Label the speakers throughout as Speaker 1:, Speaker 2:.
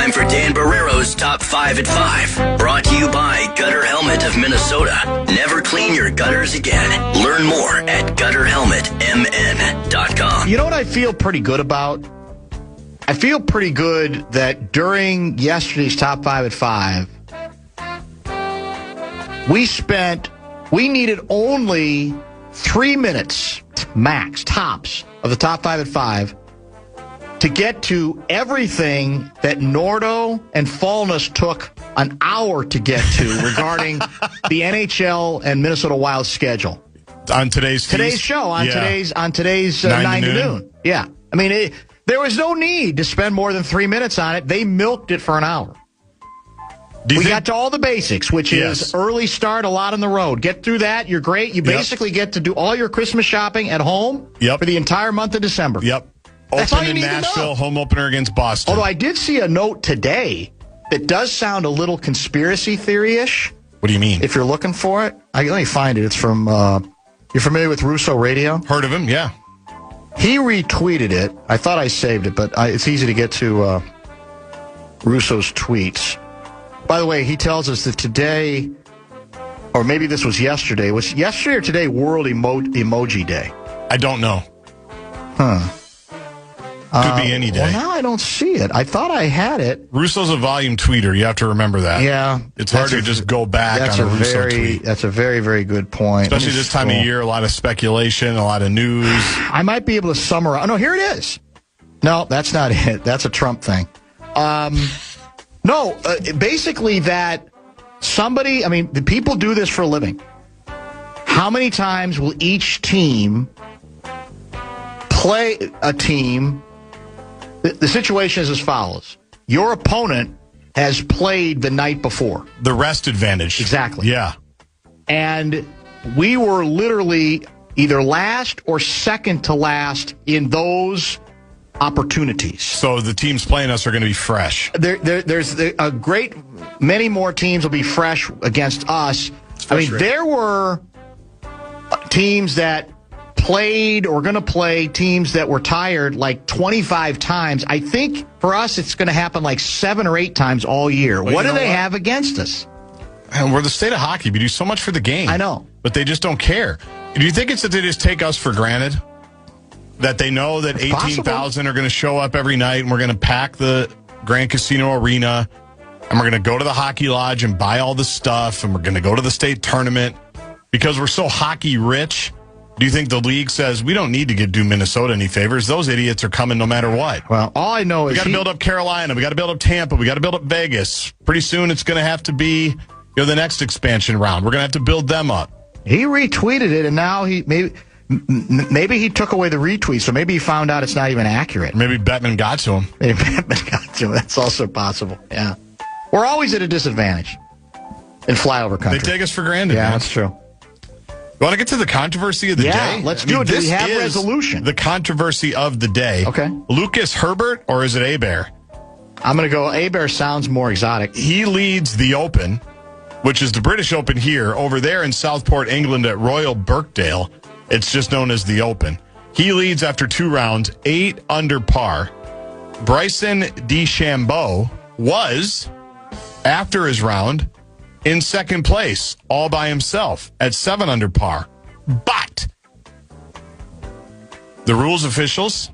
Speaker 1: Time for Dan Barrero's Top 5 at 5. Brought to you by Gutter Helmet of Minnesota. Never clean your gutters again. Learn more at gutterhelmetmn.com.
Speaker 2: You know what I feel pretty good about? I feel pretty good that during yesterday's Top 5 at 5, we needed only 3 minutes, max, tops, of the Top 5 at 5 to get to everything that Nordo and Fallness took an hour to get to regarding the NHL and Minnesota Wild schedule.
Speaker 3: On today's
Speaker 2: show, on today's 9 to noon. Yeah. I mean, there was no need to spend more than 3 minutes on it. They milked it for an hour. We got to all the basics, which is early start, a lot on the road. Get through that, you're great. You basically get to do all your Christmas shopping at home for the entire month of December.
Speaker 3: Yep.
Speaker 2: That's all
Speaker 3: Open
Speaker 2: you
Speaker 3: in
Speaker 2: need
Speaker 3: Nashville,
Speaker 2: to know.
Speaker 3: home opener against Boston.
Speaker 2: Although I did see a note today that does sound a little conspiracy theory-ish.
Speaker 3: What do you mean?
Speaker 2: If you're looking for it. Let me find it. It's from, you're familiar with Russo Radio?
Speaker 3: Heard of him, yeah.
Speaker 2: He retweeted it. I thought I saved it, but it's easy to get to Russo's tweets. By the way, he tells us that today, or maybe this was yesterday, was yesterday or today World Emoji Day?
Speaker 3: I don't know. Could be any day.
Speaker 2: Well, now I don't see it. I thought I had it.
Speaker 3: Russo's a volume tweeter. You have to remember that.
Speaker 2: Yeah.
Speaker 3: It's hard to just go back on a Russo tweet.
Speaker 2: That's a very, very good point.
Speaker 3: Especially this time of year, a lot of speculation, a lot of news.
Speaker 2: I might be able to summarize. Oh, no, here it is. No, that's not it. That's a Trump thing. Basically that somebody, I mean, the people do this for a living. How many times will each team play a team? The situation is as follows. Your opponent has played the night before.
Speaker 3: The rest advantage.
Speaker 2: Exactly.
Speaker 3: Yeah.
Speaker 2: And we were literally either last or second to last in those opportunities.
Speaker 3: So the teams playing us are going to be fresh.
Speaker 2: There's a great many more teams will be fresh against us. I mean, there were teams that played or going to play teams that were tired like 25 times. I think for us it's going to happen like 7 or 8 times all year. Well, what do they have against us?
Speaker 3: And we're the state of hockey. We do so much for the game.
Speaker 2: I know.
Speaker 3: But they just don't care. Do you think it's that they just take us for granted? That they know that 18,000 are going to show up every night and we're going to pack the Grand Casino Arena and we're going to go to the Hockey Lodge and buy all the stuff and we're going to go to the state tournament because we're so hockey rich? Do you think the league says we don't need to do Minnesota any favors? Those idiots are coming no matter what.
Speaker 2: Well, all I know is
Speaker 3: we got to build up Carolina. We got to build up Tampa. We got to build up Vegas. Pretty soon it's going to have to be the next expansion round. We're going to have to build them up. He
Speaker 2: retweeted it, and now maybe he took away the retweet, so maybe he found out it's not even accurate.
Speaker 3: Maybe Bettman got to him.
Speaker 2: That's also possible. Yeah, we're always at a disadvantage in flyover country.
Speaker 3: They take us for granted.
Speaker 2: Yeah,
Speaker 3: man.
Speaker 2: That's true.
Speaker 3: You want to get to the controversy of the day?
Speaker 2: Yeah, let's do it. Do we have resolution?
Speaker 3: The controversy of the day.
Speaker 2: Okay.
Speaker 3: Lucas Herbert, or is it Hebert?
Speaker 2: I'm going to go Hebert. Sounds more exotic.
Speaker 3: He leads the Open, which is the British Open here. Over there in Southport, England at Royal Birkdale, it's just known as the Open. He leads after 2 rounds, 8 under par. Bryson DeChambeau was, after his round, in second place, all by himself, at 7 under par. But the rules officials,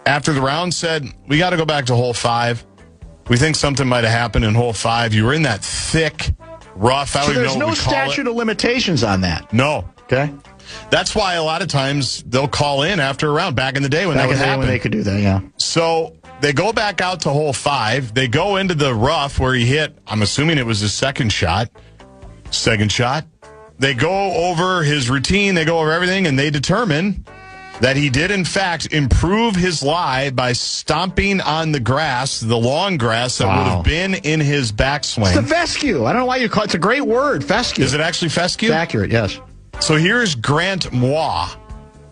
Speaker 3: after the round, said, we got to go back to hole 5. We think something might have happened in hole 5. You were in that thick, rough, I don't even know what we call it.
Speaker 2: There's no statute of limitations on that.
Speaker 3: No.
Speaker 2: Okay.
Speaker 3: That's why a lot of times they'll call in after a round, back in the day when that would happen.
Speaker 2: When they could do that, yeah.
Speaker 3: So they go back out to hole 5. They go into the rough where he hit, I'm assuming it was his second shot. They go over his routine. They go over everything, and they determine that he did, in fact, improve his lie by stomping on the grass, the long grass that would have been in his backswing.
Speaker 2: It's the fescue. I don't know why you call it. It's a great word, fescue.
Speaker 3: Is it actually fescue?
Speaker 2: It's accurate, yes.
Speaker 3: So here's Grant Mois,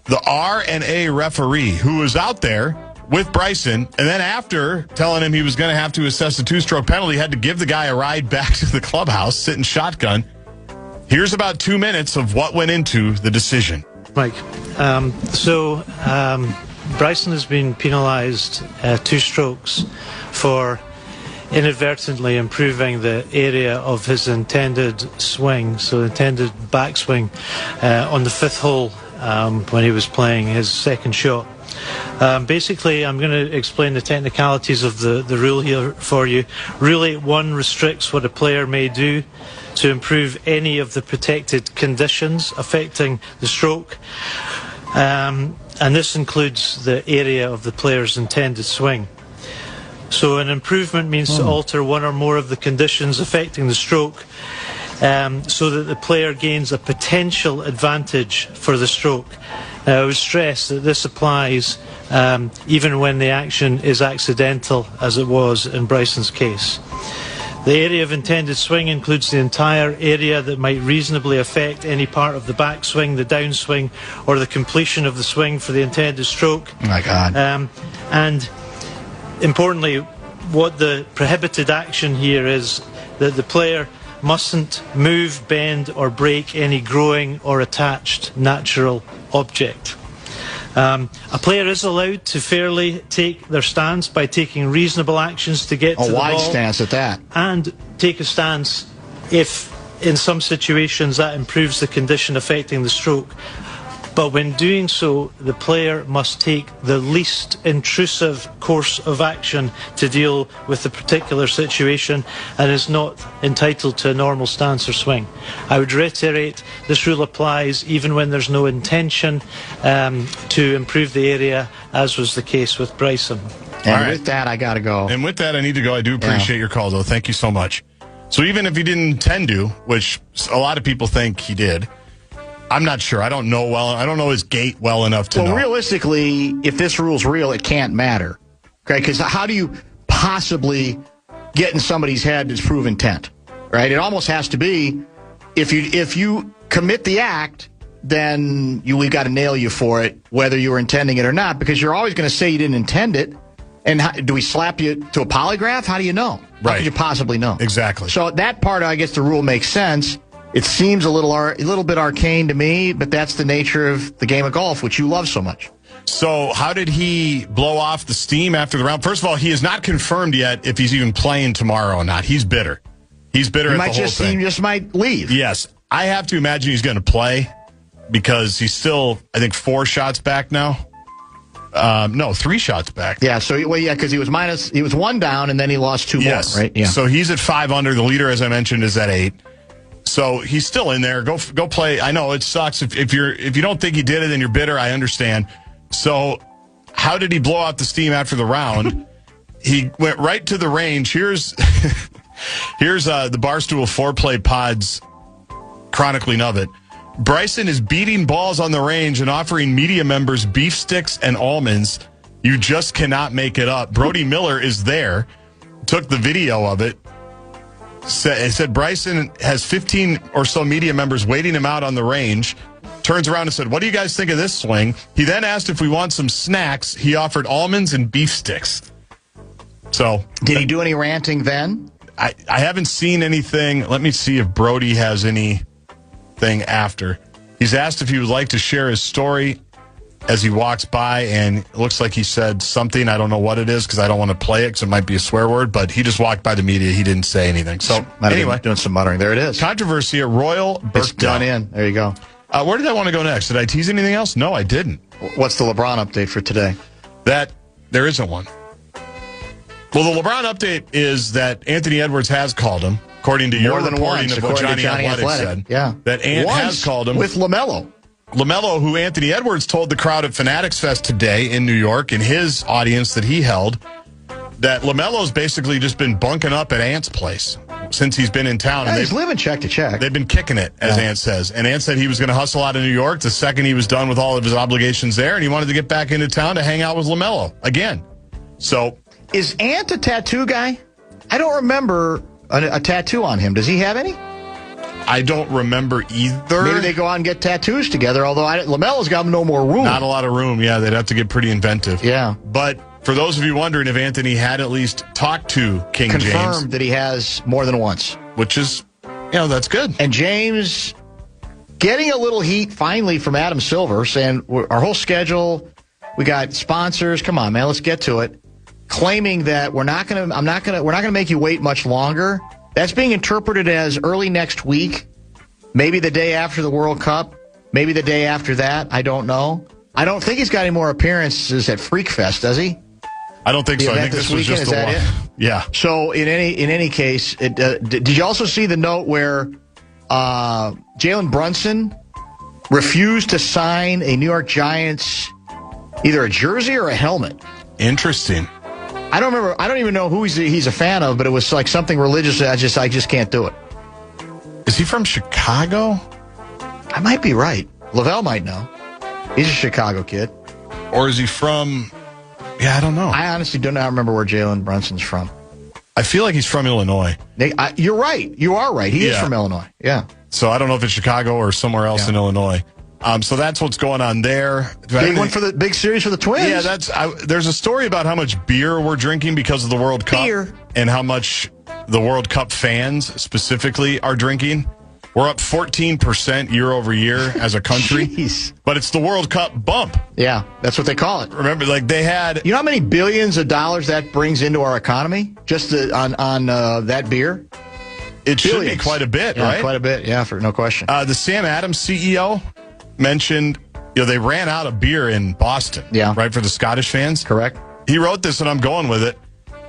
Speaker 3: the R&A referee, who was out there with Bryson, and then after telling him he was going to have to assess a 2-stroke penalty, had to give the guy a ride back to the clubhouse, sitting shotgun. Here's about 2 minutes of what went into the decision.
Speaker 4: Mike, Bryson has been penalised 2 strokes for inadvertently improving the area of his intended swing, so intended backswing, on the 5th hole when he was playing his second shot. Basically, I'm going to explain the technicalities of the rule here for you. Rule 8.1 restricts what a player may do to improve any of the protected conditions affecting the stroke. And this includes the area of the player's intended swing. So an improvement means to alter one or more of the conditions affecting the stroke so that the player gains a potential advantage for the stroke. Now, I would stress that this applies even when the action is accidental, as it was in Bryson's case. The area of intended swing includes the entire area that might reasonably affect any part of the backswing, the downswing, or the completion of the swing for the intended stroke.
Speaker 2: Oh my God.
Speaker 4: And importantly, what the prohibited action here is that the player mustn't move, bend, or break any growing or attached natural object. A player is allowed to fairly take their stance by taking reasonable actions to get to the ball.
Speaker 2: A wide stance at that.
Speaker 4: And take a stance if, in some situations, that improves the condition affecting the stroke. But when doing so, the player must take the least intrusive course of action to deal with the particular situation and is not entitled to a normal stance or swing. I would reiterate, this rule applies even when there's no intention to improve the area, as was the case with Bryson.
Speaker 2: And with that, I got to go.
Speaker 3: And with that, I need to go. I do appreciate your call, though. Thank you so much. So even if he didn't intend to, which a lot of people think he did, I'm not sure. I don't know I don't know his gait well enough to know.
Speaker 2: Well, realistically, if this rule's real, it can't matter. Okay, because how do you possibly get in somebody's head to prove intent? Right? It almost has to be if you commit the act, then we've got to nail you for it, whether you were intending it or not, because you're always going to say you didn't intend it. And do we slap you to a polygraph? How do you know? How
Speaker 3: Right.
Speaker 2: could you possibly know?
Speaker 3: Exactly.
Speaker 2: So that part, I guess, the rule makes sense. It seems a little bit arcane to me, but that's the nature of the game of golf, which you love so much.
Speaker 3: So how did he blow off the steam after the round? First of all, he has not confirmed yet if he's even playing tomorrow or not. He's bitter. He's bitter at the whole thing.
Speaker 2: He just might leave.
Speaker 3: Yes. I have to imagine he's going to play because he's still, I think, 4 shots back now. No, 3 shots back.
Speaker 2: Yeah, because he was 1 down and then he lost 2 more, right? Yeah.
Speaker 3: So he's at 5 under. The leader, as I mentioned, is at 8. So he's still in there. Go play. I know it sucks if you don't think he did it and you're bitter. I understand. So how did he blow out the steam after the round? He went right to the range. Here's the Barstool Foreplay Pods chronicling of it. Bryson is beating balls on the range and offering media members beef sticks and almonds. You just cannot make it up. Brody Miller is there, took the video of it. It said Bryson has 15 or so media members waiting him out on the range. Turns around and said, "What do you guys think of this swing?" He then asked if we want some snacks. He offered almonds and beef sticks. So,
Speaker 2: did he do any ranting then?
Speaker 3: I haven't seen anything. Let me see if Brody has anything after. He's asked if he would like to share his story as he walks by, and it looks like he said something. I don't know what it is because I don't want to play it because it might be a swear word, but he just walked by the media. He didn't say anything. So anyway,
Speaker 2: doing some muttering. There it is.
Speaker 3: Controversy at Royal Birkdale.
Speaker 2: It's done in. There you go.
Speaker 3: Where did I want to go next? Did I tease anything else? No, I didn't.
Speaker 2: What's the LeBron update for today?
Speaker 3: That there isn't one. Well, the LeBron update is that Anthony Edwards has called him, according to your reporting of what Johnny Athletic said.
Speaker 2: Yeah.
Speaker 3: That Ant has called him.
Speaker 2: With LaMelo.
Speaker 3: LaMelo, who Anthony Edwards told the crowd at Fanatics Fest today in New York, in his audience that he held, that LaMelo's basically just been bunking up at Ant's place since he's been in town.
Speaker 2: And he's living check to check.
Speaker 3: They've been kicking it, as Ant says. And Ant said he was going to hustle out of New York the second he was done with all of his obligations there, and he wanted to get back into town to hang out with LaMelo again. So,
Speaker 2: is Ant a tattoo guy? I don't remember a tattoo on him. Does he have any?
Speaker 3: I don't remember either.
Speaker 2: Maybe they go out and get tattoos together, although LaMelo's got no more room.
Speaker 3: Not a lot of room, yeah. They'd have to get pretty inventive.
Speaker 2: Yeah.
Speaker 3: But for those of you wondering if Anthony had at least talked to King James.
Speaker 2: Confirmed that he has more than once.
Speaker 3: Which is, that's good.
Speaker 2: And James getting a little heat finally from Adam Silver saying our whole schedule, we got sponsors. Come on, man, let's get to it. claiming that we're not going to make you wait much longer. That's being interpreted as early next week, maybe the day after the World Cup, maybe the day after that. I don't know. I don't think he's got any more appearances at Freak Fest, does he?
Speaker 3: I don't think so. I think this was just the one.
Speaker 2: It?
Speaker 3: Yeah.
Speaker 2: So in any case, did you also see the note where Jalen Brunson refused to sign a New York Giants either a jersey or a helmet?
Speaker 3: Interesting.
Speaker 2: I don't remember. I don't even know who he's a fan of, but it was like something religious. I just can't do it.
Speaker 3: Is he from Chicago?
Speaker 2: I might be right. Lavelle might know. He's a Chicago kid.
Speaker 3: Or is he from... Yeah, I don't know.
Speaker 2: I honestly do not remember where Jalen Brunson's from.
Speaker 3: I feel like he's from Illinois.
Speaker 2: You're right. You are right. He is from Illinois. Yeah.
Speaker 3: So I don't know if it's Chicago or somewhere else in Illinois. So that's what's going on there.
Speaker 2: Big series for the Twins.
Speaker 3: Yeah, there's a story about how much beer we're drinking because of the World Cup. And how much the World Cup fans specifically are drinking. We're up 14% year over year as a country.
Speaker 2: Jeez.
Speaker 3: But it's the World Cup bump.
Speaker 2: Yeah, that's what they call it.
Speaker 3: Remember, they had...
Speaker 2: You know how many billions of dollars that brings into our economy just on that beer?
Speaker 3: It should be quite a bit, right?
Speaker 2: Quite a bit, yeah, for no question.
Speaker 3: The Sam Adams CEO mentioned, they ran out of beer in Boston, right, for the Scottish fans.
Speaker 2: Correct.
Speaker 3: He wrote this, and I'm going with it.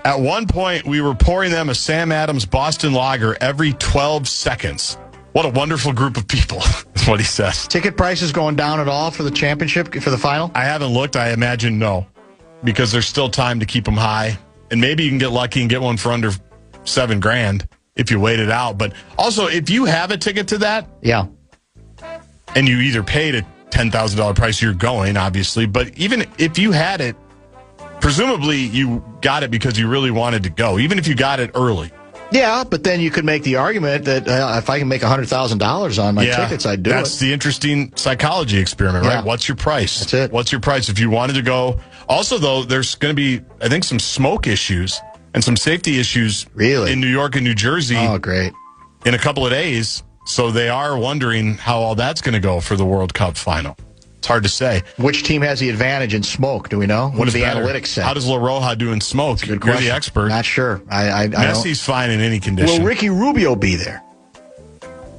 Speaker 3: At one point, we were pouring them a Sam Adams Boston Lager every 12 seconds. What a wonderful group of people, is what he says.
Speaker 2: Ticket prices going down at all for the championship, for the final?
Speaker 3: I haven't looked. I imagine no, because there's still time to keep them high. And maybe you can get lucky and get one for under $7,000 if you wait it out. But also, if you have a ticket to that, and you either paid a $10,000 price, you're going, obviously. But even if you had it, presumably you got it because you really wanted to go, even if you got it early.
Speaker 2: Yeah, but then you could make the argument that if I can make $100,000 on my tickets, I'd do it.
Speaker 3: That's the interesting psychology experiment, right? What's your price?
Speaker 2: That's it.
Speaker 3: What's your price if you wanted to go? Also, though, there's going to be, I think, some smoke issues and some safety issues in New York and New Jersey.
Speaker 2: Oh, great.
Speaker 3: In a couple of days. So they are wondering how all that's going to go for the World Cup final. It's hard to say.
Speaker 2: Which team has the advantage in smoke? Do we know? What do the analytics say?
Speaker 3: How does La Roja do in smoke?
Speaker 2: Good question.
Speaker 3: You're the expert.
Speaker 2: Not sure.
Speaker 3: Messi's fine in any condition.
Speaker 2: Will Ricky Rubio be there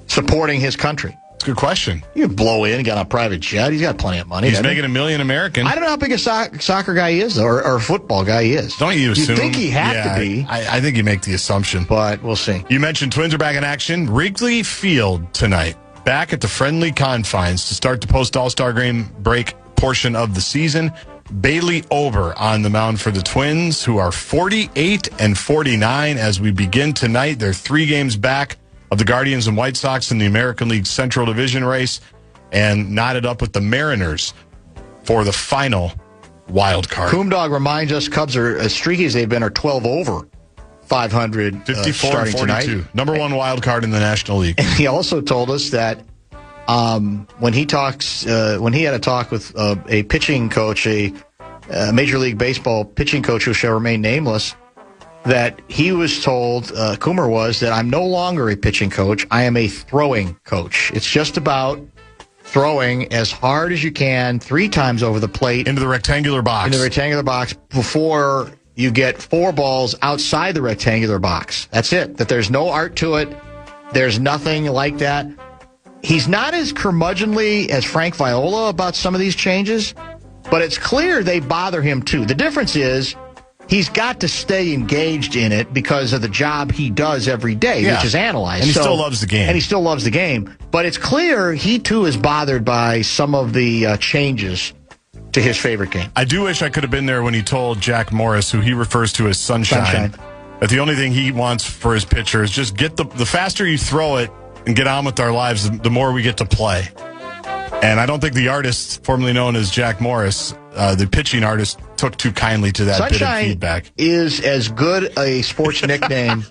Speaker 2: supporting his country?
Speaker 3: It's a good question.
Speaker 2: You blow in, got a private jet. He's got plenty of money.
Speaker 3: He's making $1 million American.
Speaker 2: I don't know how big a soccer guy he is, though, or football guy he is.
Speaker 3: Don't you assume?
Speaker 2: You think he had to be.
Speaker 3: I think you make the assumption.
Speaker 2: But we'll see.
Speaker 3: You mentioned Twins are back in action. Wrigley Field tonight. Back at the friendly confines to start the post-All-Star game break portion of the season. Bailey Ober on the mound for the Twins, who are 48-49 as we begin tonight. They're 3 games back of the Guardians and White Sox in the American League Central Division race and knotted up with the Mariners for the final wild card.
Speaker 2: Coomdog reminds us Cubs are as streaky as they've been, are 12 over 500
Speaker 3: 54
Speaker 2: starting
Speaker 3: 42.
Speaker 2: tonight.
Speaker 3: Number 1 wild card in the National League.
Speaker 2: And he also told us that when he had a talk with a pitching coach, a Major League Baseball pitching coach who shall remain nameless, that he was told, Coomer was, that I'm no longer a pitching coach. I am a throwing coach. It's just about throwing as hard as you can 3 times over the plate.
Speaker 3: Into the rectangular box.
Speaker 2: Into the rectangular box before you get 4 balls outside the rectangular box. That's it. That there's no art to it. There's nothing like that. He's not as curmudgeonly as Frank Viola about some of these changes, but it's clear they bother him too. The difference is he's got to stay engaged in it because of the job he does every day, which is analyze.
Speaker 3: And he still loves the game.
Speaker 2: And he still loves the game. But it's clear he too is bothered by some of the changes to his favorite game.
Speaker 3: I do wish I could have been there when he told Jack Morris, who he refers to as Sunshine. That the only thing he wants for his pitcher is just get the faster you throw it and get on with our lives, the more we get to play. And I don't think the artist, formerly known as Jack Morris, the pitching artist, took too kindly to that bit of feedback.
Speaker 2: Sunshine is as good a sports nickname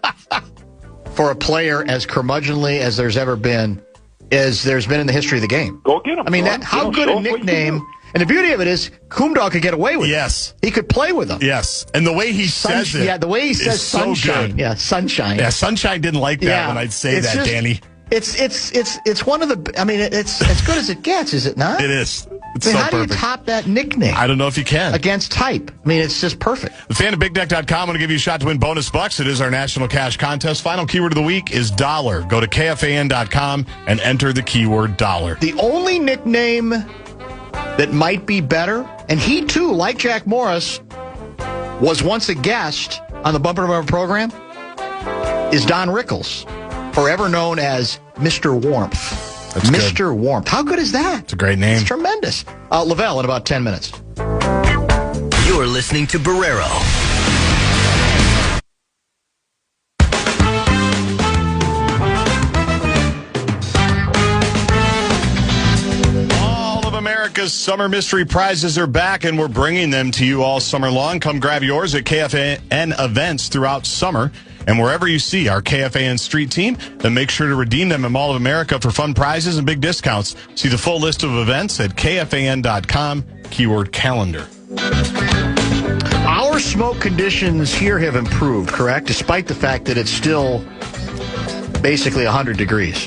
Speaker 2: for a player as curmudgeonly as there's ever been, as there's been in the history of the game.
Speaker 5: Go get him.
Speaker 2: I mean, how good a nickname. And the beauty of it is, Coomdog could get away with it.
Speaker 3: Yes.
Speaker 2: He could play with them.
Speaker 3: Yes. And the way he says it.
Speaker 2: Yeah, the way he says sunshine.
Speaker 3: So
Speaker 2: yeah, sunshine.
Speaker 3: Yeah, Sunshine didn't like that when I'd say that, Danny.
Speaker 2: It's one of the. I mean, it's as good as it gets, is it not?
Speaker 3: It is. It's
Speaker 2: I mean,
Speaker 3: so
Speaker 2: how
Speaker 3: perfect.
Speaker 2: do you top that nickname?
Speaker 3: I don't know if you can.
Speaker 2: Against type. I mean, it's just perfect.
Speaker 3: The fan at BigDeck.com want to give you a shot to win bonus bucks. It is our national cash contest. Final keyword of the week is dollar. Go to KFAN.com and enter the keyword dollar.
Speaker 2: The only nickname that might be better, and he too, like Jack Morris, was once a guest on the Bumper to Bumper program, is Don Rickles, forever known as Mr. Warmth.
Speaker 3: That's
Speaker 2: Mr.
Speaker 3: good.
Speaker 2: Warmth. How good is that?
Speaker 3: It's a great name.
Speaker 2: It's tremendous. Lavelle in about 10 minutes.
Speaker 1: You're listening to Barrero.
Speaker 3: All of America's summer mystery prizes are back, and we're bringing them to you all summer long. Come grab yours at KFAN events throughout summer. And wherever you see our KFAN street team, then make sure to redeem them at Mall of America for fun prizes and big discounts. See the full list of events at KFAN.com, keyword calendar.
Speaker 2: Our smoke conditions here have improved, correct? Despite the fact that it's still basically 100 degrees.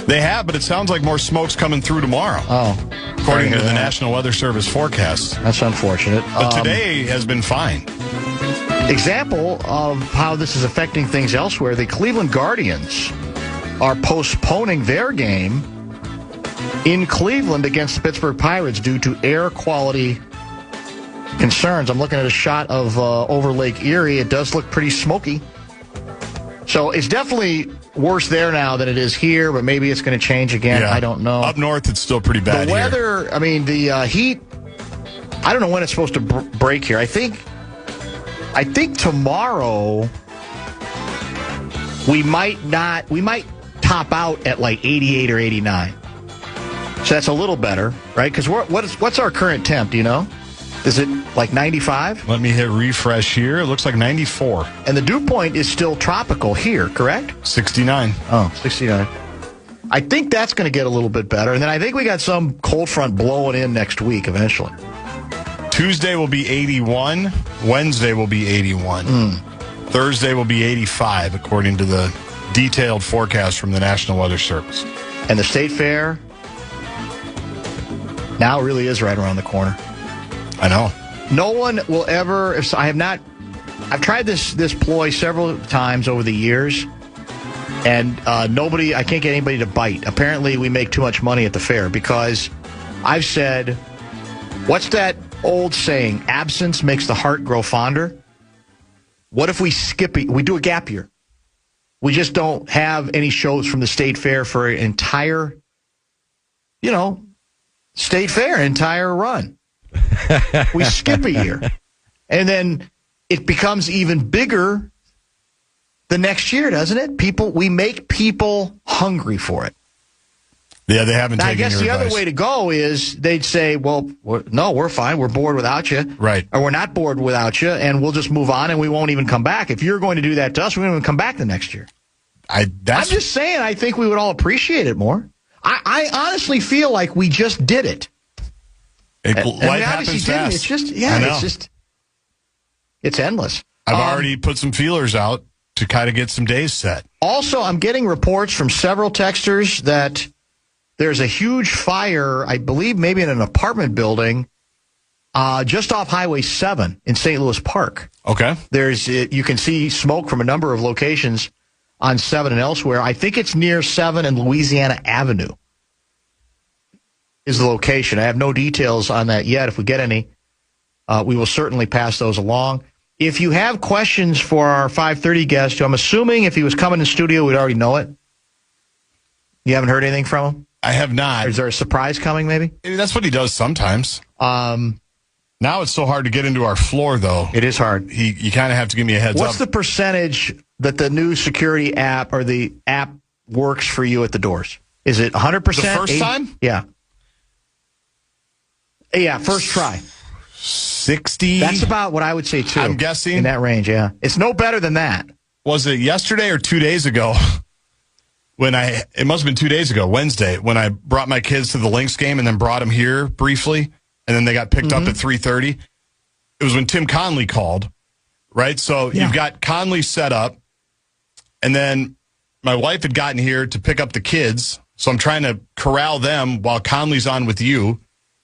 Speaker 3: They have, but it sounds like more smoke's coming through tomorrow.
Speaker 2: Oh.
Speaker 3: According to the National Weather Service forecast.
Speaker 2: That's unfortunate.
Speaker 3: But today has been fine.
Speaker 2: Example of how this is affecting things elsewhere, the Cleveland Guardians are postponing their game in Cleveland against the Pittsburgh Pirates due to air quality concerns. I'm looking at a shot of over Lake Erie. It does look pretty smoky. So it's definitely worse there now than it is here, but maybe it's going to change again.
Speaker 3: Yeah.
Speaker 2: I don't know.
Speaker 3: Up north, it's still pretty bad
Speaker 2: The
Speaker 3: here.
Speaker 2: weather, I mean, the heat, I don't know when it's supposed to break here. I think tomorrow we might top out at like 88 or 89. So that's a little better, right? Because what's our current temp, do you know? Is it like 95?
Speaker 3: Let me hit refresh here. It looks like 94.
Speaker 2: And the dew point is still tropical here, correct?
Speaker 3: 69.
Speaker 2: Oh, 69. I think that's going to get a little bit better. And then I think we got some cold front blowing in next week eventually.
Speaker 3: Tuesday will be 81. Wednesday will be 81. Thursday will be 85, according to the detailed forecast from the National Weather Service.
Speaker 2: And the State Fair now really is right around the corner.
Speaker 3: I know.
Speaker 2: No one will ever, I've tried this ploy several times over the years, and I can't get anybody to bite. Apparently we make too much money at the fair because I've said, what's that old saying? Absence makes the heart grow fonder. What if we we do a gap year? We just don't have any shows from the State Fair for an entire, State Fair, entire run. We skip a year. And then it becomes even bigger the next year, doesn't it? We make people hungry for it.
Speaker 3: Yeah, they haven't taken your advice.
Speaker 2: I guess the other way to go is they'd say, well, we're fine. We're bored without you.
Speaker 3: Right.
Speaker 2: Or we're not bored without you, and we'll just move on, and we won't even come back. If you're going to do that to us, we won't even come back the next year. I'm just saying, I think we would all appreciate it more. I honestly feel like we just did it.
Speaker 3: Life happens fast.
Speaker 2: It's just, it's endless.
Speaker 3: I've already put some feelers out to kind of get some days set.
Speaker 2: Also, I'm getting reports from several texters that there's a huge fire, I believe maybe in an apartment building, just off Highway 7 in St. Louis Park.
Speaker 3: Okay.
Speaker 2: You can see smoke from a number of locations on 7 and elsewhere. I think it's near 7 and Louisiana Avenue is the location. I have no details on that yet. If we get any, we will certainly pass those along. If you have questions for our 5:30 guest, who I'm assuming if he was coming in the studio, we'd already know it. You haven't heard anything from him?
Speaker 3: I have not.
Speaker 2: Or is there a surprise coming, maybe?
Speaker 3: That's what he does sometimes. Now it's so hard to get into our floor, though.
Speaker 2: It is hard.
Speaker 3: You kind of have to give me a heads up.
Speaker 2: What's the percentage that the new security app or the app works for you at the doors? Is it 100%?
Speaker 3: The first time?
Speaker 2: Yeah. Yeah, first try.
Speaker 3: 60?
Speaker 2: That's about what I would say, too.
Speaker 3: I'm guessing.
Speaker 2: In that range, yeah. It's no better than that.
Speaker 3: Was it yesterday or 2 days ago? It must have been 2 days ago, Wednesday, when I brought my kids to the Lynx game and then brought them here briefly, and then they got picked up at 3:30. It was when Tim Conley called, right? So You've got Conley set up, and then my wife had gotten here to pick up the kids, so I'm trying to corral them while Conley's on with you,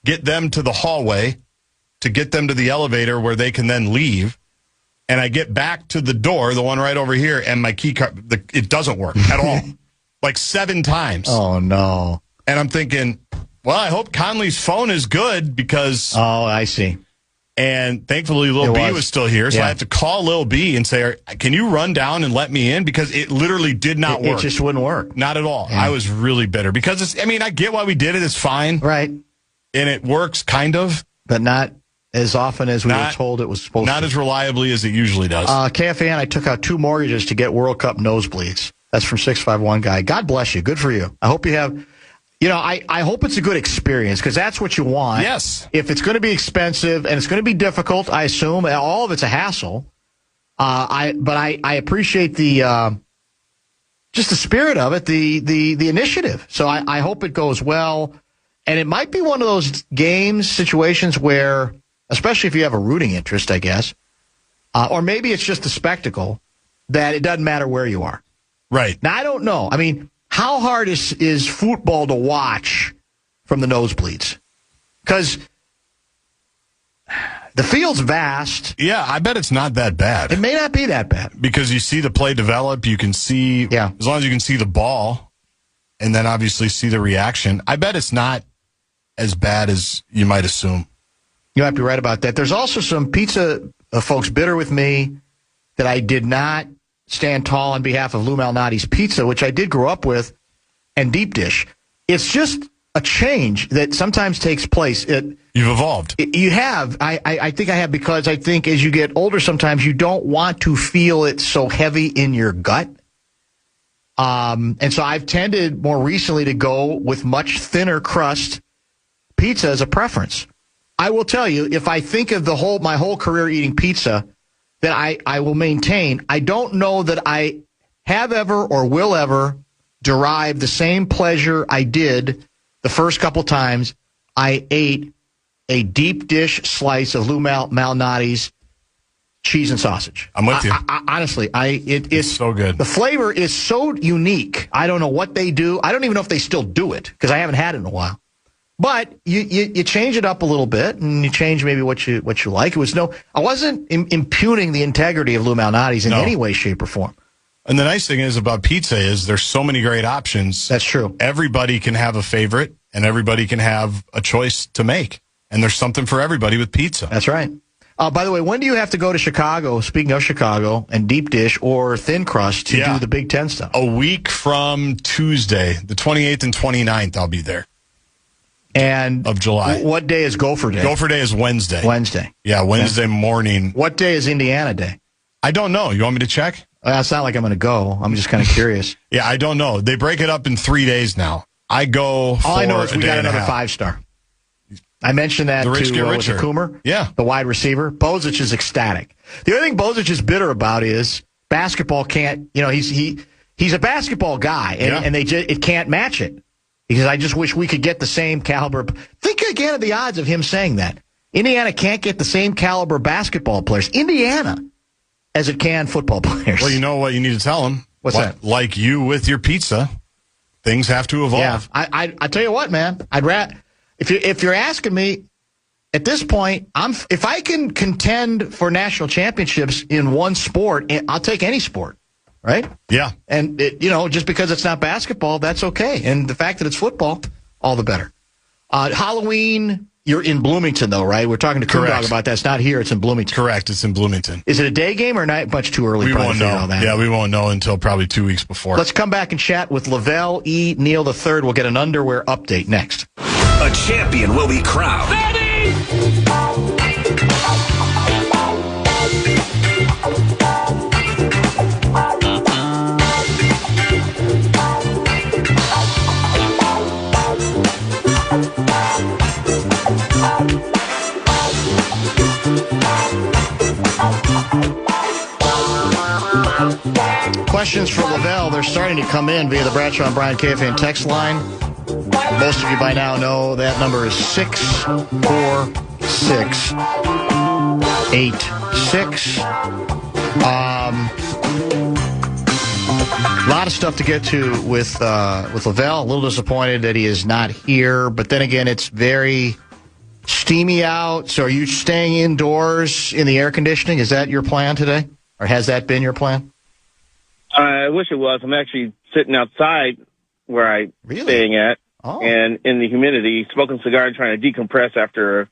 Speaker 3: get them to the hallway to get them to the elevator where they can then leave. And I get back to the door, the one right over here, and my key card, it doesn't work at all. Like 7 times.
Speaker 2: Oh, no.
Speaker 3: And I'm thinking, well, I hope Conley's phone is good because...
Speaker 2: Oh, I see.
Speaker 3: And thankfully, Lil B was still here, so I have to call Lil B and say, can you run down and let me in? Because it literally did not work.
Speaker 2: It just wouldn't work.
Speaker 3: Not at all.
Speaker 2: Yeah.
Speaker 3: I was really bitter. Because, I get why we did it. It's fine.
Speaker 2: Right.
Speaker 3: And it works, kind of.
Speaker 2: But not as often as we were told it was supposed to.
Speaker 3: Not as reliably as it usually does.
Speaker 2: KFAN, I took out 2 mortgages to get World Cup nosebleeds. That's from 651 Guy. God bless you. Good for you. I hope you have... I hope it's a good experience because that's what you want.
Speaker 3: Yes.
Speaker 2: If it's going to be expensive and it's going to be difficult, I assume all of it's a hassle. I appreciate the just the spirit of it, the initiative. So I hope it goes well. And it might be one of those situations where, especially if you have a rooting interest, I guess, or maybe it's just a spectacle that it doesn't matter where you are.
Speaker 3: Right.
Speaker 2: Now I don't know. How hard is football to watch from the nosebleeds? Because the field's vast.
Speaker 3: Yeah, I bet it's not that bad.
Speaker 2: It may not be that bad.
Speaker 3: Because you see the play develop, you can see, as long as you can see the ball, and then obviously see the reaction, I bet it's not as bad as you might assume.
Speaker 2: You might be right about that. There's also some pizza folks bitter with me that I did not stand tall on behalf of Lou Malnati's Pizza, which I did grow up with, and Deep Dish. It's just a change that sometimes takes place.
Speaker 3: You've evolved.
Speaker 2: You have. I think I have because I think as you get older, sometimes you don't want to feel it so heavy in your gut. And so I've tended more recently to go with much thinner crust pizza as a preference. I will tell you, if I think of my whole career eating pizza, that I will maintain, I don't know that I have ever or will ever derive the same pleasure I did the first couple times I ate a deep dish slice of Lou Malnati's cheese and sausage.
Speaker 3: I'm with you.
Speaker 2: Honestly, it's
Speaker 3: so good.
Speaker 2: The flavor is so unique. I don't know what they do. I don't even know if they still do it because I haven't had it in a while. But you change it up a little bit, and you change maybe what you like. I wasn't impugning the integrity of Lou Malnati's in any way, shape, or form.
Speaker 3: And the nice thing is about pizza is there's so many great options.
Speaker 2: That's true.
Speaker 3: Everybody can have a favorite, and everybody can have a choice to make. And there's something for everybody with pizza.
Speaker 2: That's right. By the way, when do you have to go to Chicago, speaking of Chicago, and deep dish or thin crust to do the Big Ten stuff?
Speaker 3: A week from Tuesday, the 28th and 29th, I'll be there.
Speaker 2: And
Speaker 3: of July.
Speaker 2: What day is Gopher Day?
Speaker 3: Gopher Day is Wednesday.
Speaker 2: Wednesday.
Speaker 3: Yeah, Wednesday morning.
Speaker 2: What day is Indiana Day?
Speaker 3: I don't know. You want me to check?
Speaker 2: It's not like I'm going to go. I'm just kind of curious.
Speaker 3: Yeah, I don't know. They break it up in 3 days now. I go for
Speaker 2: all I know is we got another
Speaker 3: 5
Speaker 2: 5-star. I mentioned that to Coomer, the wide receiver. Bozic is ecstatic. The other thing Bozic is bitter about is basketball can't, he's a basketball guy, and it can't match it. Because I just wish we could get the same caliber. Think again of the odds of him saying that. Indiana can't get the same caliber basketball players. Indiana, as it can football players.
Speaker 3: Well, you know what you need to tell them?
Speaker 2: What's that?
Speaker 3: Like you with your pizza, things have to evolve.
Speaker 2: Yeah, I tell you what, man. If you're asking me, at this point, if I can contend for national championships in one sport, I'll take any sport. Right?
Speaker 3: Yeah.
Speaker 2: And, just because it's not basketball, that's okay. And the fact that it's football, all the better. Halloween, you're in Bloomington, though, right? We're talking to Coon Dog about that. It's not here. It's in Bloomington.
Speaker 3: Correct. It's in Bloomington.
Speaker 2: Is it a day game or night? Much too early.
Speaker 3: We won't know. All that. Yeah, we won't know until probably 2 weeks before.
Speaker 2: Let's come back and chat with Lavelle Neal III. We'll get an underwear update next.
Speaker 1: A champion will be crowned. Ready!
Speaker 2: Questions for Lavelle, they're starting to come in via the Bradshaw and Brian KFAN text line. Most of you by now know that number is 64686. A lot of stuff to get to with Lavelle. A little disappointed that he is not here, but then again, it's very steamy out. So are you staying indoors in the air conditioning? Is that your plan today? Or has that been your plan?
Speaker 5: I wish it was. I'm actually sitting outside where I'm staying at, and in the humidity, smoking a cigar and trying to decompress after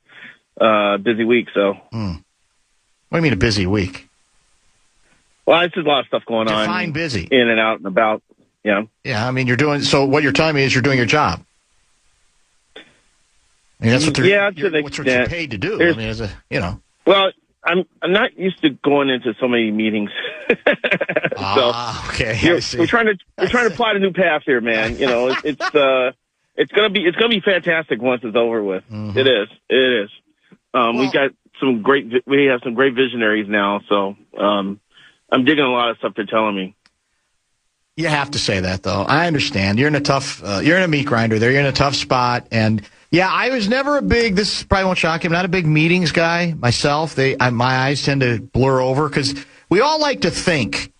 Speaker 5: a busy week. So,
Speaker 2: What do you mean a busy week?
Speaker 5: Well, it's just a lot of stuff going on.
Speaker 2: Define busy.
Speaker 5: In and out and about. Yeah.
Speaker 2: Yeah, I mean, so what you're telling me is you're doing your job. I mean, that's what what you're paid to do. I mean,
Speaker 5: Well, I'm not used to going into so many meetings.
Speaker 2: Okay.
Speaker 5: We're trying to plot a new path here, man. It's gonna be fantastic once it's over with. Mm-hmm. It is. We have some great visionaries now, so I'm digging a lot of stuff they're telling me.
Speaker 2: You have to say that, though. I understand. You're in a meat grinder there. You're in a tough spot. And, yeah, I was never this probably won't shock you, I'm not a big meetings guy myself. My eyes tend to blur over because we all like to think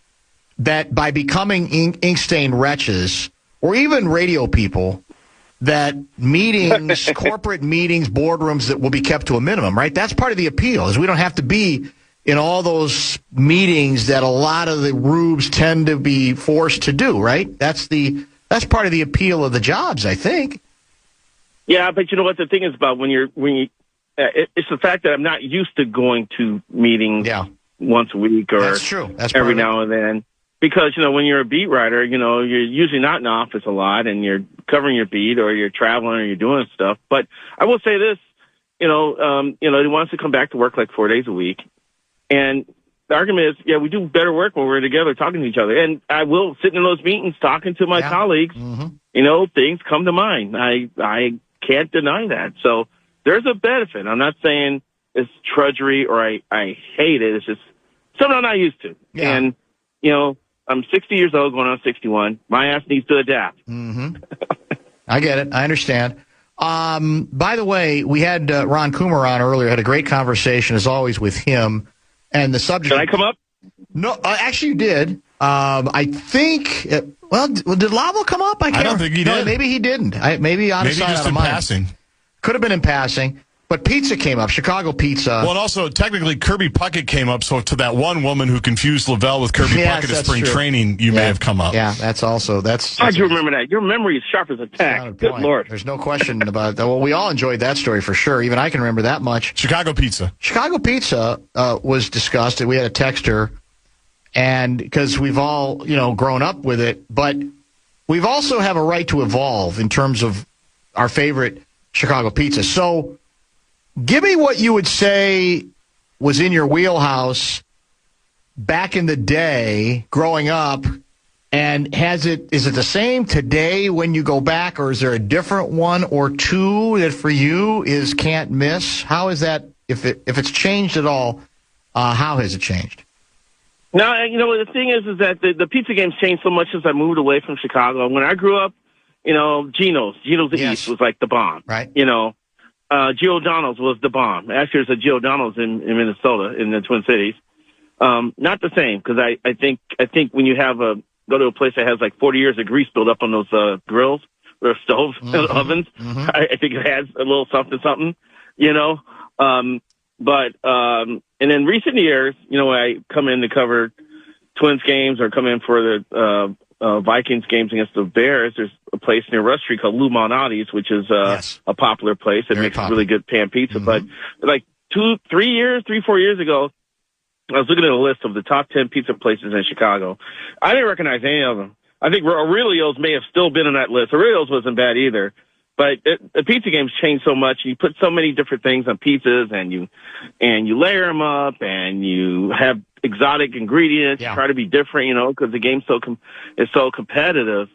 Speaker 2: that by becoming ink-stained wretches or even radio people, that meetings, corporate meetings, boardrooms that will be kept to a minimum, right? That's part of the appeal, is we don't have to be in all those meetings that a lot of the rubes tend to be forced to do, right? That's part of the appeal of the jobs, I think.
Speaker 5: Yeah, but you know what the thing is about it's the fact that I'm not used to going to meetings once a week or
Speaker 2: that's true. That's
Speaker 5: every now and then. Because, when you're a beat writer, you're usually not in the office a lot and you're covering your beat or you're traveling or you're doing stuff. But I will say this, he wants to come back to work like 4 days a week. And the argument is, we do better work when we're together talking to each other. And I will sit in those meetings talking to my colleagues. Mm-hmm. Things come to mind. I can't deny that. So there's a benefit. I'm not saying it's drudgery or I hate it. It's just something I'm not used to. Yeah. And, I'm 60 years old going on 61. My ass needs to adapt.
Speaker 2: Mm-hmm. I get it. I understand. By the way, we had Ron Coomer on earlier. Had a great conversation, as always, with him. And the subject.
Speaker 5: Did I come up?
Speaker 2: No, actually, you did. I think. Did Lavelle come up? I
Speaker 3: don't think he did.
Speaker 2: No, maybe he didn't. Maybe on
Speaker 3: maybe just in passing.
Speaker 2: Could have been in passing. But pizza came up, Chicago pizza.
Speaker 3: Well, and also, technically, Kirby Puckett came up, so to that one woman who confused Lavelle with Kirby Puckett at spring training, you may have come up.
Speaker 2: Yeah, that's
Speaker 5: how'd you remember that? Your memory is sharp as a tack. Good Lord.
Speaker 2: There's no question about that. Well, we all enjoyed that story for sure. Even I can remember that much.
Speaker 3: Chicago pizza.
Speaker 2: Chicago pizza was discussed, and we had a texter, and because we've all, grown up with it, but we've also have a right to evolve in terms of our favorite Chicago pizza. So, give me what you would say was in your wheelhouse back in the day growing up, and is it the same today when you go back, or is there a different one or two that for you is can't miss? How is that, if it's changed at all, how has it changed?
Speaker 5: No, the thing is that the pizza game's changed so much since I moved away from Chicago. When I grew up, Geno's the East was like the bomb.
Speaker 2: Right.
Speaker 5: Giordano's was the bomb. Actually, there's a Giordano's in Minnesota, in the Twin Cities. Not the same, because I think when you go to a place that has like 40 years of grease built up on those grills or stoves, ovens, I think it has a little something, and in recent years, when I come in to cover Twins games or come in for the Vikings games against the Bears, there's a place near Rush Street called Lou Malnati's, which is a popular place that makes really good pan pizza. But like 4 years ago, I was looking at a list of the top 10 pizza places in Chicago. I didn't recognize any of them. I think Aurelio's may have still been on that list. Aurelio's wasn't bad either. But the pizza game's changed so much. You put so many different things on pizzas, and you layer them up, and you have exotic ingredients. Yeah. Try to be different, because the game's is so competitive.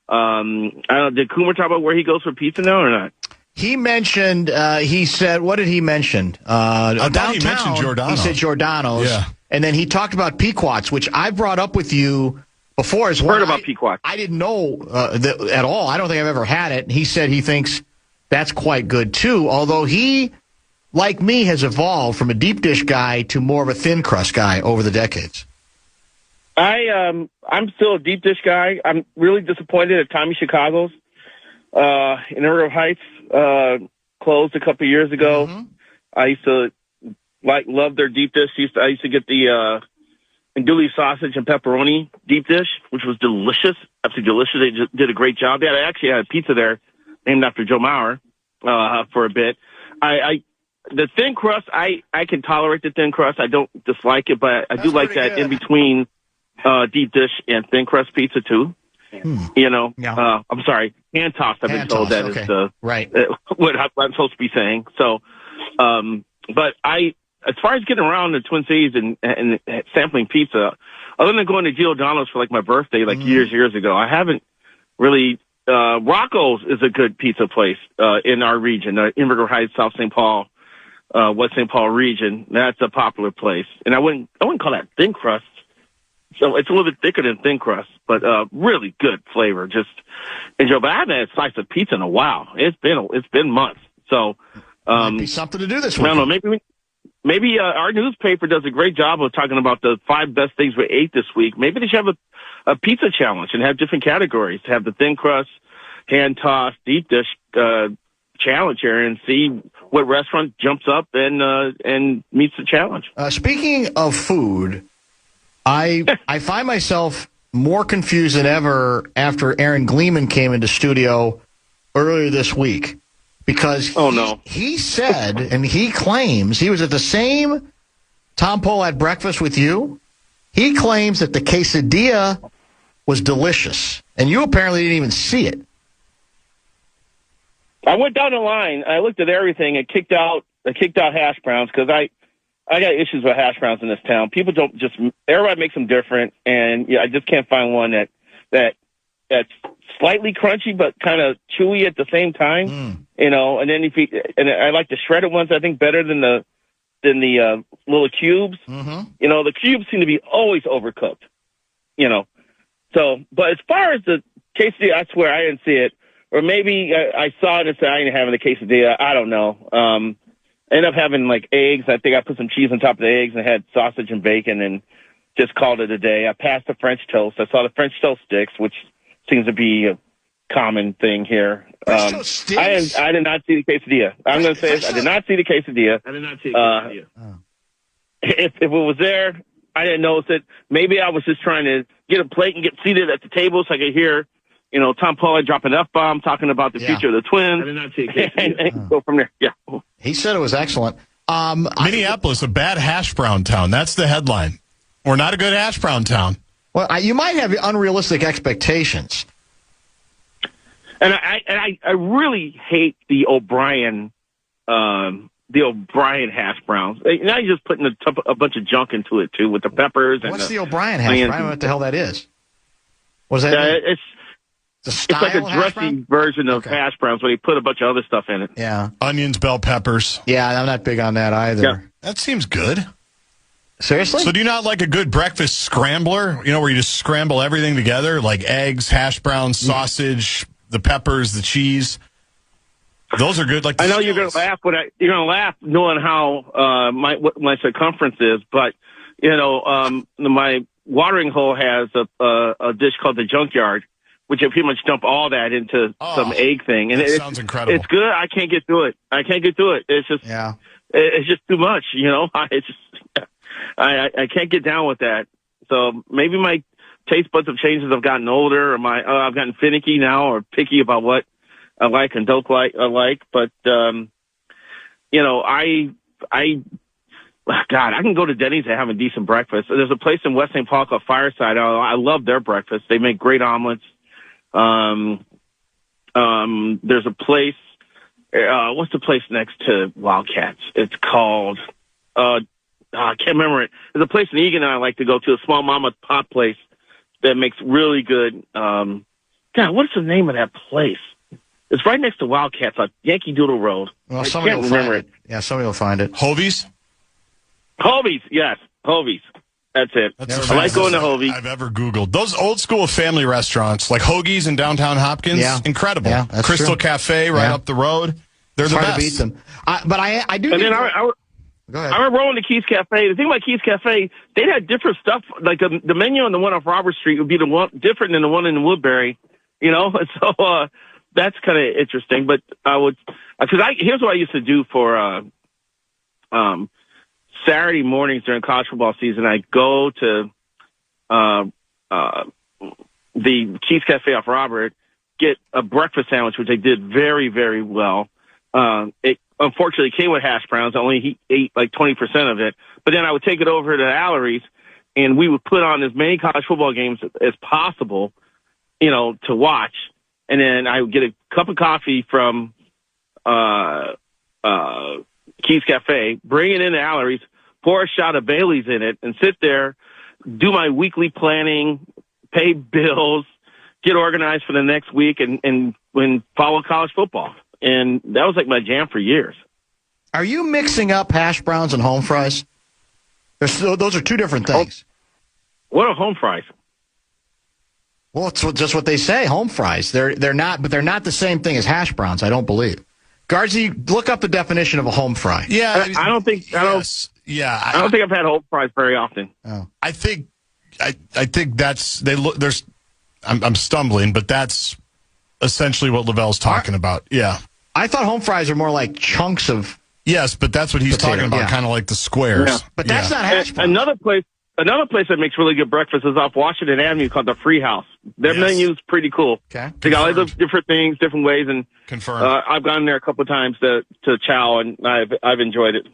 Speaker 5: I don't know, did Coomer talk about where he goes for pizza now or not?
Speaker 2: He mentioned. He said, "What did he mention?" Downtown.
Speaker 3: He mentioned Giordano's.
Speaker 2: He said Giordano's.
Speaker 3: Yeah.
Speaker 2: And then he talked about Pequot's, which I brought up with you before as well.
Speaker 5: Heard about Pequot.
Speaker 2: I didn't know at all. I don't think I've ever had it. He said he thinks that's quite good too, although he, like me, has evolved from a deep dish guy to more of a thin crust guy over the decades.
Speaker 5: I'm still a deep dish guy. I'm really disappointed at Tommy Chicago's in Earl Heights. closed a couple of years ago. Mm-hmm. I used to love their deep dish. I used to get the andouille sausage and pepperoni deep dish, which was delicious, absolutely delicious. They just did a great job. They actually had a pizza there named after Joe Mauer for a bit. The thin crust, I can tolerate the thin crust. I don't dislike it, but I do like that in between deep dish and thin crust pizza too. You know, I'm sorry, hand tossed. I've been told that is what I'm supposed to be saying. So, but as far as getting around the Twin Cities and sampling pizza, other than going to Giordano's for like my birthday, like years ago, I haven't really. Rocco's is a good pizza place in our region, Invergrove Heights, South St. Paul, West St. Paul region. That's a popular place, and I wouldn't call that thin crust. So it's a little bit thicker than thin crust, but really good flavor. Just enjoy. But I haven't had a slice of pizza in a while. It's been months. So
Speaker 2: might be something to do this week.
Speaker 5: I don't know. Maybe our newspaper does a great job of talking about the 5 best things we ate this week. Maybe they should have a pizza challenge and have different categories. Have the thin crust, hand tossed, deep dish challenge here, and see what restaurant jumps up and meets the challenge.
Speaker 2: Speaking of food, I find myself more confused than ever after Aaron Gleeman came into studio earlier this week. Because he said, and he claims, he was at the same Tom Polat breakfast with you. He claims that the quesadilla was delicious, and you apparently didn't even see it.
Speaker 5: I went down the line. I looked at everything and kicked out hash browns because I got issues with hash browns in this town. People don't just everybody makes them different, and I just can't find one that's slightly crunchy but kind of chewy at the same time. You know, and then and I like the shredded ones. I think better than the little cubes. You know, the cubes seem to be always overcooked. You know, so but as far as the quesadilla, I swear I didn't see it, or maybe I saw it and said I ain't having a quesadilla. I don't know. I ended up having like eggs. I think I put some cheese on top of the eggs and had sausage and bacon and just called it a day. I passed the French toast. I saw the French toast sticks, which seems to be a common thing here. I did not see the quesadilla. I'm going to say this. I did not see the quesadilla. If it was there, I didn't notice it. Maybe I was just trying to get a plate and get seated at the table so I could hear, you know, Tom Pollard drop an F-bomb talking about the future of the Twins. I did not see a quesadilla. And go from there. Yeah.
Speaker 2: He said it was excellent.
Speaker 3: Minneapolis, a bad hash brown town. That's the headline. We're not a good hash brown town.
Speaker 2: Well, you might have unrealistic expectations.
Speaker 5: And I really hate the O'Brien hash browns. Now you're just putting a bunch of junk into it too with the peppers.
Speaker 2: What's the O'Brien hash brown? I don't know what the hell that is. What's that?
Speaker 5: It's like a dressy version of hash browns where they put a bunch of other stuff in it.
Speaker 2: Yeah,
Speaker 3: onions, bell peppers.
Speaker 2: Yeah, I'm not big on that either.
Speaker 3: Yeah. That seems good.
Speaker 2: Seriously?
Speaker 3: So do you not like a good breakfast scrambler? You know, where you just scramble everything together, like eggs, hash browns, sausage, the peppers, the cheese. Those are good. Like
Speaker 5: I know you're going to laugh, but you're going to laugh knowing how what my circumference is. But you know, my watering hole has a dish called the Junkyard, which you pretty much dump all that into some egg thing, and it sounds incredible. It's good. I can't get through it. It's just it's just too much. You know, I can't get down with that. So maybe my taste buds have changed as I've gotten older, or I've gotten finicky now, or picky about what I like and don't like. But you know, God, I can go to Denny's and have a decent breakfast. There's a place in West St. Paul called Fireside. I love their breakfast. They make great omelets. There's a place. What's the place next to Wildcats? It's called. I can't remember it. There's a place in Egan that I like to go to, a small mama pop place that makes really good. God, what's the name of that place? It's right next to Wildcats on Yankee Doodle Road.
Speaker 2: Well, somebody will find it. Yeah, somebody will find it.
Speaker 3: Hovey's?
Speaker 5: Hovey's, yes. Hovey's. That's it. I like going to Hovey's.
Speaker 3: I've ever Googled. Those old school family restaurants, like Hoagie's in downtown Hopkins, incredible. Yeah, that's Crystal true. Cafe right up the road. They're the best.
Speaker 2: Hard to beat them. But I do.
Speaker 5: And then go ahead. I remember rolling to Keith's Cafe. The thing about Keith's Cafe, they had different stuff. Like the menu on the one off Robert Street would be different than the one in Woodbury. You know, so that's kind of interesting. But I would, because here's what I used to do for Saturday mornings during college football season. I go to the Cheese Cafe off Robert, get a breakfast sandwich, which I did very, very well. It unfortunately came with hash browns. I only ate like 20% of it. But then I would take it over to Allery's, and we would put on as many college football games as possible, to watch. And then I would get a cup of coffee from Keys Cafe, bring it into Allery's, pour a shot of Bailey's in it, and sit there, do my weekly planning, pay bills, get organized for the next week, and follow college football. And that was like my jam for years.
Speaker 2: Are you mixing up hash browns and home fries? Those are two different things.
Speaker 5: What are home fries?
Speaker 2: Well, it's just what they say, home fries. They're not, but they're not the same thing as hash browns, I don't believe. Guardsy, look up the definition of a home fry.
Speaker 3: Yeah,
Speaker 5: I don't think I've had home fries very often.
Speaker 2: Oh.
Speaker 3: I think that's there's. I'm stumbling, but that's essentially what Lavelle's talking about. Yeah,
Speaker 2: I thought home fries are more like chunks of.
Speaker 3: Yes, but that's what he's talking about, kind of like the squares.
Speaker 5: Yeah.
Speaker 2: But that's not hash browns.
Speaker 5: Another place that makes really good breakfast is off Washington Avenue called the Free House. Their menu's pretty cool.
Speaker 2: Okay.
Speaker 5: They got all those different things, different ways, and I've gone there a couple of times to chow, and I've enjoyed it.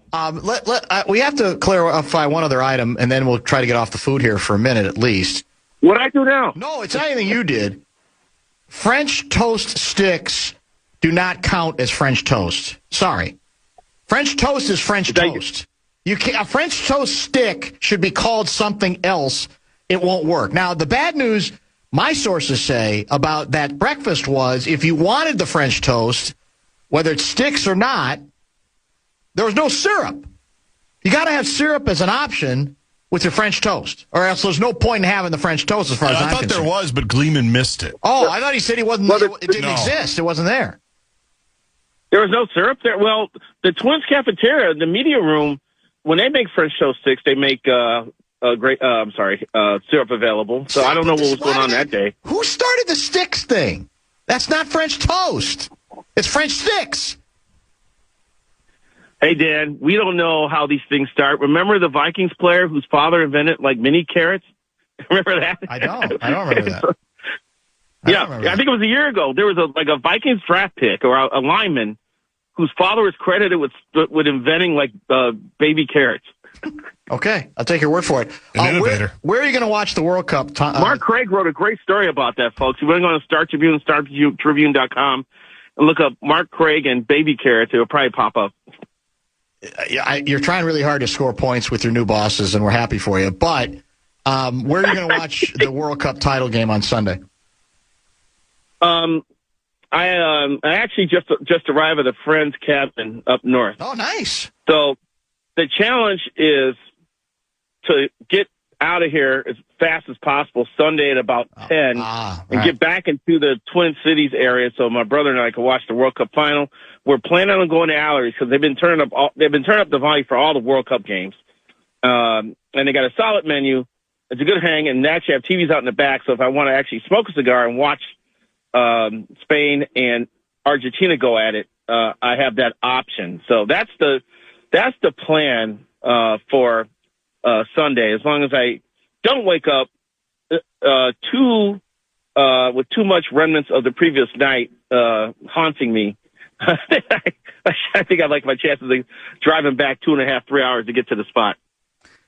Speaker 2: We have to clarify one other item, and then we'll try to get off the food here for a minute at least.
Speaker 5: What I do now?
Speaker 2: No, it's not anything you did. French toast sticks do not count as French toast. Sorry. French toast is French toast. A French toast stick should be called something else. It won't work. Now, the bad news, my sources say, about that breakfast was if you wanted the French toast, whether it sticks or not, there was no syrup. You got to have syrup as an option with your French toast, or else there's no point in having the French toast as far as I'm concerned.
Speaker 3: I thought there was, but Gleeman missed it.
Speaker 2: Oh, I thought he said he wasn't. It didn't exist. It wasn't there.
Speaker 5: There was no syrup there. Well, the Twins cafeteria, the media room, when they make French toast sticks, they make syrup available. So I don't know what was going on that day.
Speaker 2: Who started the sticks thing? That's not French toast. It's French sticks.
Speaker 5: Hey, Dan, we don't know how these things start. Remember the Vikings player whose father invented like mini carrots? Remember that?
Speaker 2: I don't remember that.
Speaker 5: I think it was a year ago. There was a Vikings draft pick or a lineman whose father was credited with inventing like baby carrots.
Speaker 2: Okay, I'll take your word for it.
Speaker 3: An innovator.
Speaker 2: Where are you going to watch the World Cup?
Speaker 5: Mark Craig wrote a great story about that, folks. You want to go to Star Tribune, StarTribune.com, and look up Mark Craig and baby carrots. It will probably pop up.
Speaker 2: You're trying really hard to score points with your new bosses, and we're happy for you. But where are you going to watch the World Cup title game on Sunday?
Speaker 5: I actually just arrived at a friend's cabin up north.
Speaker 2: Oh, nice.
Speaker 5: So the challenge is to get out of here as fast as possible Sunday at about 10 and get back into the Twin Cities area so my brother and I can watch the World Cup final. We're planning on going to Allery's because they've been turning up the volume for all the World Cup games. And they got a solid menu. It's a good hang, and they actually have TVs out in the back, so if I want to actually smoke a cigar and watch Spain and Argentina go at it, I have that option. So that's the plan for Sunday. As long as I don't wake up with too much remnants of the previous night haunting me, I think I like my chances of driving back 2.5, 3 hours to get to the spot.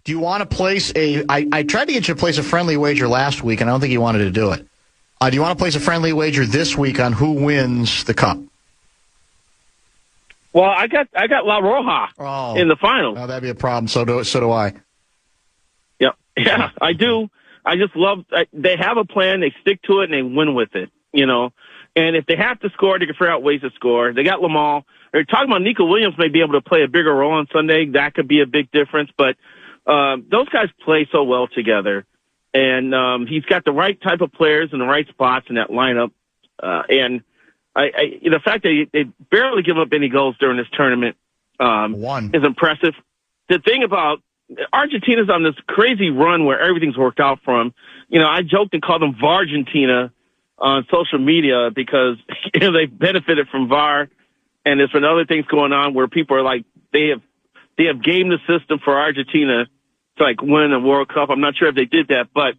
Speaker 2: Do you want to place I tried to get you to place a friendly wager last week, and I don't think you wanted to do it. Do you want to place a friendly wager this week on who wins the Cup?
Speaker 5: Well, I got La Roja in the final.
Speaker 2: Oh, that'd be a problem. So do I.
Speaker 5: Yeah, I do. I just love they have a plan, they stick to it, and they win with it, And if they have to score, they can figure out ways to score. They got Lamal. They're talking about Nico Williams may be able to play a bigger role on Sunday. That could be a big difference. But those guys play so well together. And he's got the right type of players in the right spots in that lineup. And the fact that they barely give up any goals during this tournament is impressive. The thing about Argentina's on this crazy run where everything's worked out for them. I joked and called them Vargentina on social media because they benefited from VAR, and there's been other things going on where people are like they have gamed the system for Argentina to like win a World Cup. I'm not sure if they did that, but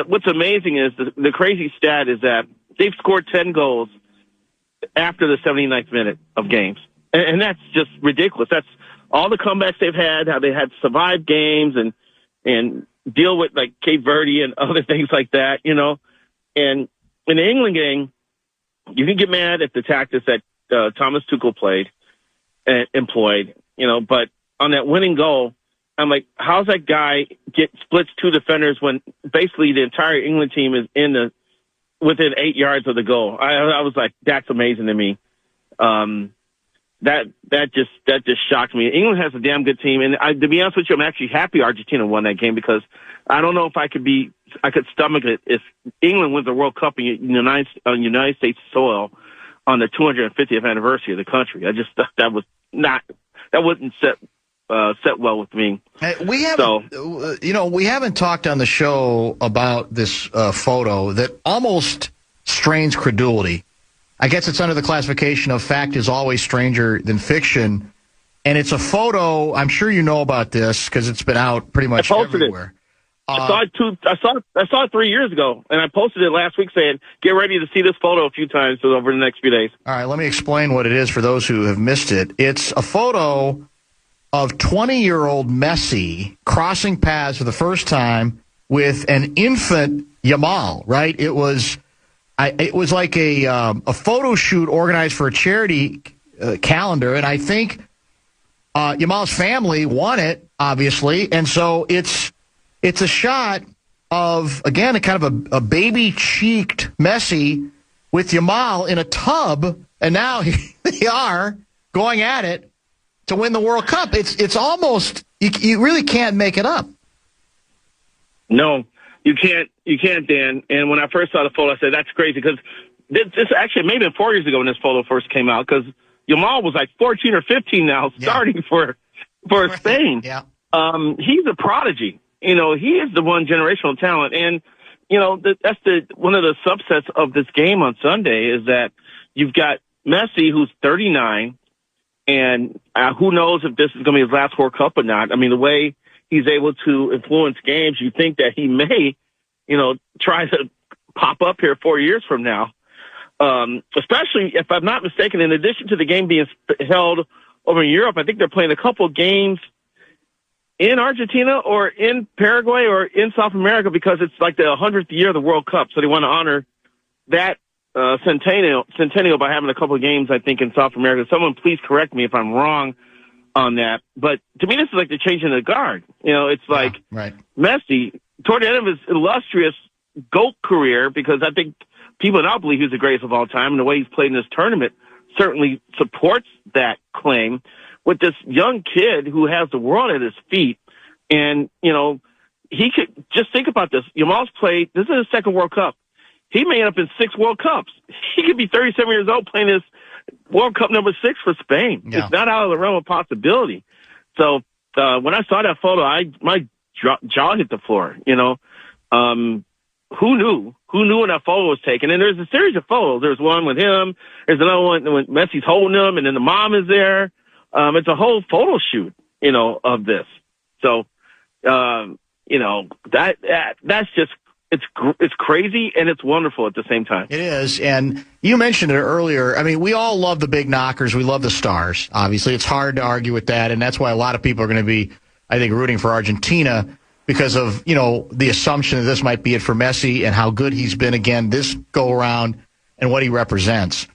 Speaker 5: what's amazing is the crazy stat is that they've scored 10 goals after the 79th minute of games, and that's just ridiculous. That's all the comebacks they've had, how they had to survive games and deal with like Cape Verde and other things like that, you know. And in the England game, you can get mad at the tactics that Thomas Tuchel employed, you know, but on that winning goal, I'm like, how's that guy splits two defenders when basically the entire England team is within 8 yards of the goal? I was like, that's amazing to me. That just shocked me. England has a damn good team, and to be honest with you, I'm actually happy Argentina won that game because I don't know if I could stomach it if England wins the World Cup on United States soil on the 250th anniversary of the country. I just thought that wouldn't set well with me.
Speaker 2: We haven't talked on the show about this photo that almost strains credulity. I guess it's under the classification of fact is always stranger than fiction. And it's a photo, I'm sure you know about this because it's been out pretty much everywhere.
Speaker 5: I saw it 3 years ago, and I posted it last week saying, get ready to see this photo a few times over the next few days.
Speaker 2: All right, let me explain what it is for those who have missed it. It's a photo of 20-year-old Messi crossing paths for the first time with an infant Yamal, right? It was like a photo shoot organized for a charity calendar, and I think Yamal's family won it, obviously, and so it's a shot of, again, a kind of a baby-cheeked Messi with Yamal in a tub, and now they are going at it to win the World Cup. It's almost, you really can't make it up.
Speaker 5: No. You can't, Dan. And when I first saw the photo, I said, that's crazy because this actually may have been 4 years ago when this photo first came out because Yamal was like 14 or 15 now starting for Spain.
Speaker 2: Yeah.
Speaker 5: He's a prodigy. You know, he is the one generational talent. And, you know, that's one of the subsets of this game on Sunday is that you've got Messi, who's 39, and who knows if this is going to be his last World Cup or not. I mean, the way he's able to influence games, you think that he may, you know, try to pop up here 4 years from now. Especially if I'm not mistaken, in addition to the game being held over in Europe, I think they're playing a couple games in Argentina or in Paraguay or in South America because it's like the 100th year of the World Cup. So they want to honor that centennial by having a couple of games, I think, in South America. Someone please correct me if I'm wrong on that. But to me, this is like the changing of the guard. You know, it's like Messi, toward the end of his illustrious GOAT career, because I think people now believe he's the greatest of all time, and the way he's played in this tournament certainly supports that claim, with this young kid who has the world at his feet. And, you know, he could just think about this. Yamal's played, this is his second World Cup. He may end up in 6 World Cups. He could be 37 years old playing his World Cup number 6 for Spain. Yeah. It's not out of the realm of possibility. So when I saw that photo, my jaw hit the floor. You know, who knew? Who knew when that photo was taken? And there's a series of photos. There's one with him. There's another one when Messi's holding him, and then the mom is there. It's a whole photo shoot, you know, of this. So, you know, that's just. It's crazy and it's wonderful at the same time.
Speaker 2: It is, and you mentioned it earlier. I mean, we all love the big knockers. We love the stars. Obviously, it's hard to argue with that, and that's why a lot of people are going to be, I think, rooting for Argentina because of, you know, the assumption that this might be it for Messi and how good he's been again this go around and what he represents.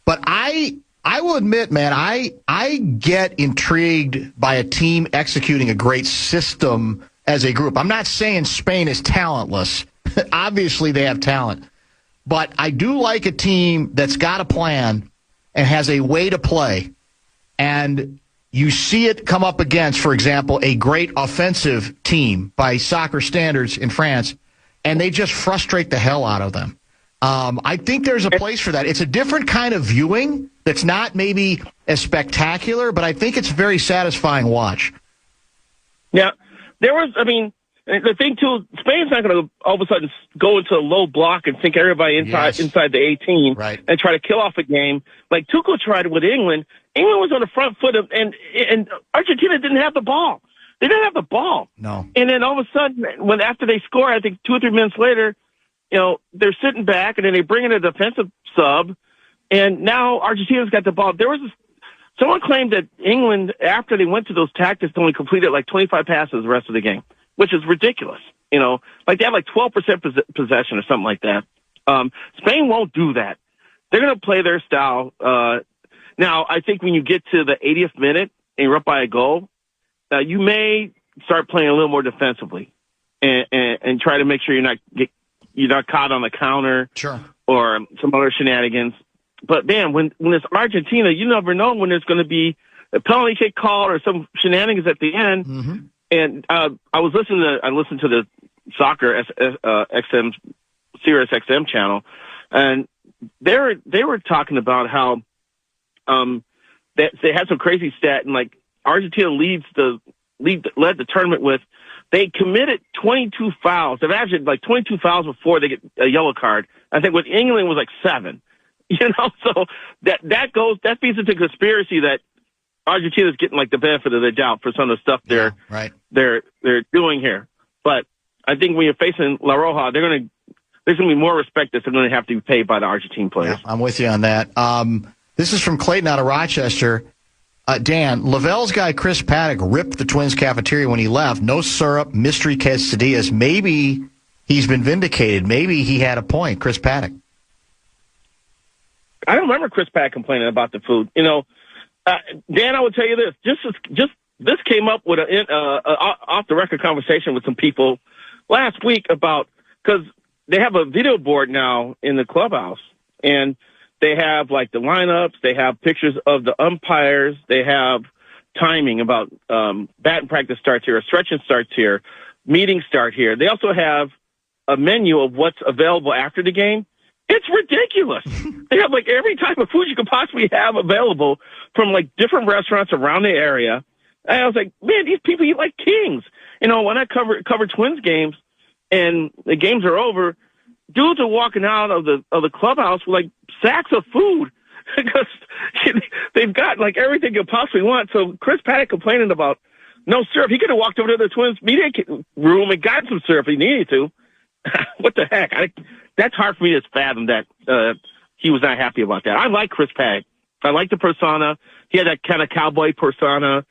Speaker 2: But I will admit, man, I get intrigued by a team executing a great system as a group. I'm not saying Spain is talentless. Obviously, they have talent. But I do like a team that's got a plan and has a way to play. And you see it come up against, for example, a great offensive team by soccer standards in France, and they just frustrate the hell out of them. I think there's a place for that. It's a different kind of viewing that's not maybe as spectacular, but I think it's a very satisfying watch.
Speaker 5: Yeah. There was, I mean, And the thing, too, Spain's not going to all of a sudden go into a low block and sink everybody inside the 18 and try to kill off a game. Like Tuchel tried with England. England was on the front foot, and Argentina didn't have the ball. They didn't have the ball.
Speaker 2: No.
Speaker 5: And then all of a sudden, after they score, I think 2 or 3 minutes later, they're sitting back, and then they bring in a defensive sub, and now Argentina's got the ball. Someone claimed that England, after they went to those tactics, only completed like 25 passes the rest of the game, which is ridiculous. Like they have like 12% possession or something like that. Spain won't do that. They're going to play their style. Now, I think when you get to the 80th minute and you're up by a goal, you may start playing a little more defensively and try to make sure you're not caught on the counter or some other shenanigans. But, man, when it's Argentina, you never know when there's going to be a penalty kick called or some shenanigans at the end.
Speaker 2: Mm-hmm.
Speaker 5: And I listened to the soccer XM Sirius XM channel, and they were talking about how they had some crazy stat, and like Argentina led the tournament with they committed 22 fouls. They've averaged like 22 fouls before they get a yellow card. I think with England it was like 7. So that feeds into conspiracy that Argentina's getting like the benefit of the doubt for some of the stuff they're doing here. But I think when you're facing La Roja, there's going to be more respect that's going to have to be paid by the Argentine players.
Speaker 2: Yeah, I'm with you on that. This is from Clayton out of Rochester. Dan, Lavelle's guy Chris Paddock ripped the Twins cafeteria when he left. No syrup, mystery quesadillas. Maybe he's been vindicated. Maybe he had a point, Chris Paddock.
Speaker 5: I don't remember Chris Paddock complaining about the food. Dan, I will tell you this. Just this came up with an off-the-record conversation with some people last week about because they have a video board now in the clubhouse, and they have like the lineups, they have pictures of the umpires, they have timing about batting practice starts here, stretching starts here, meetings start here. They also have a menu of what's available after the game. It's ridiculous. They have like every type of food you could possibly have available from like different restaurants around the area. And I was like, man, these people eat like kings. When I cover Twins games and the games are over, dudes are walking out of the clubhouse with like sacks of food because they've got like everything you possibly want. So Chris Paddock complaining about no syrup. He could have walked over to the Twins media room and got some syrup if he needed to. What the heck? That's hard for me to fathom that he was not happy about that. I like Chris Paddock. I like the persona. He had that kind of cowboy persona.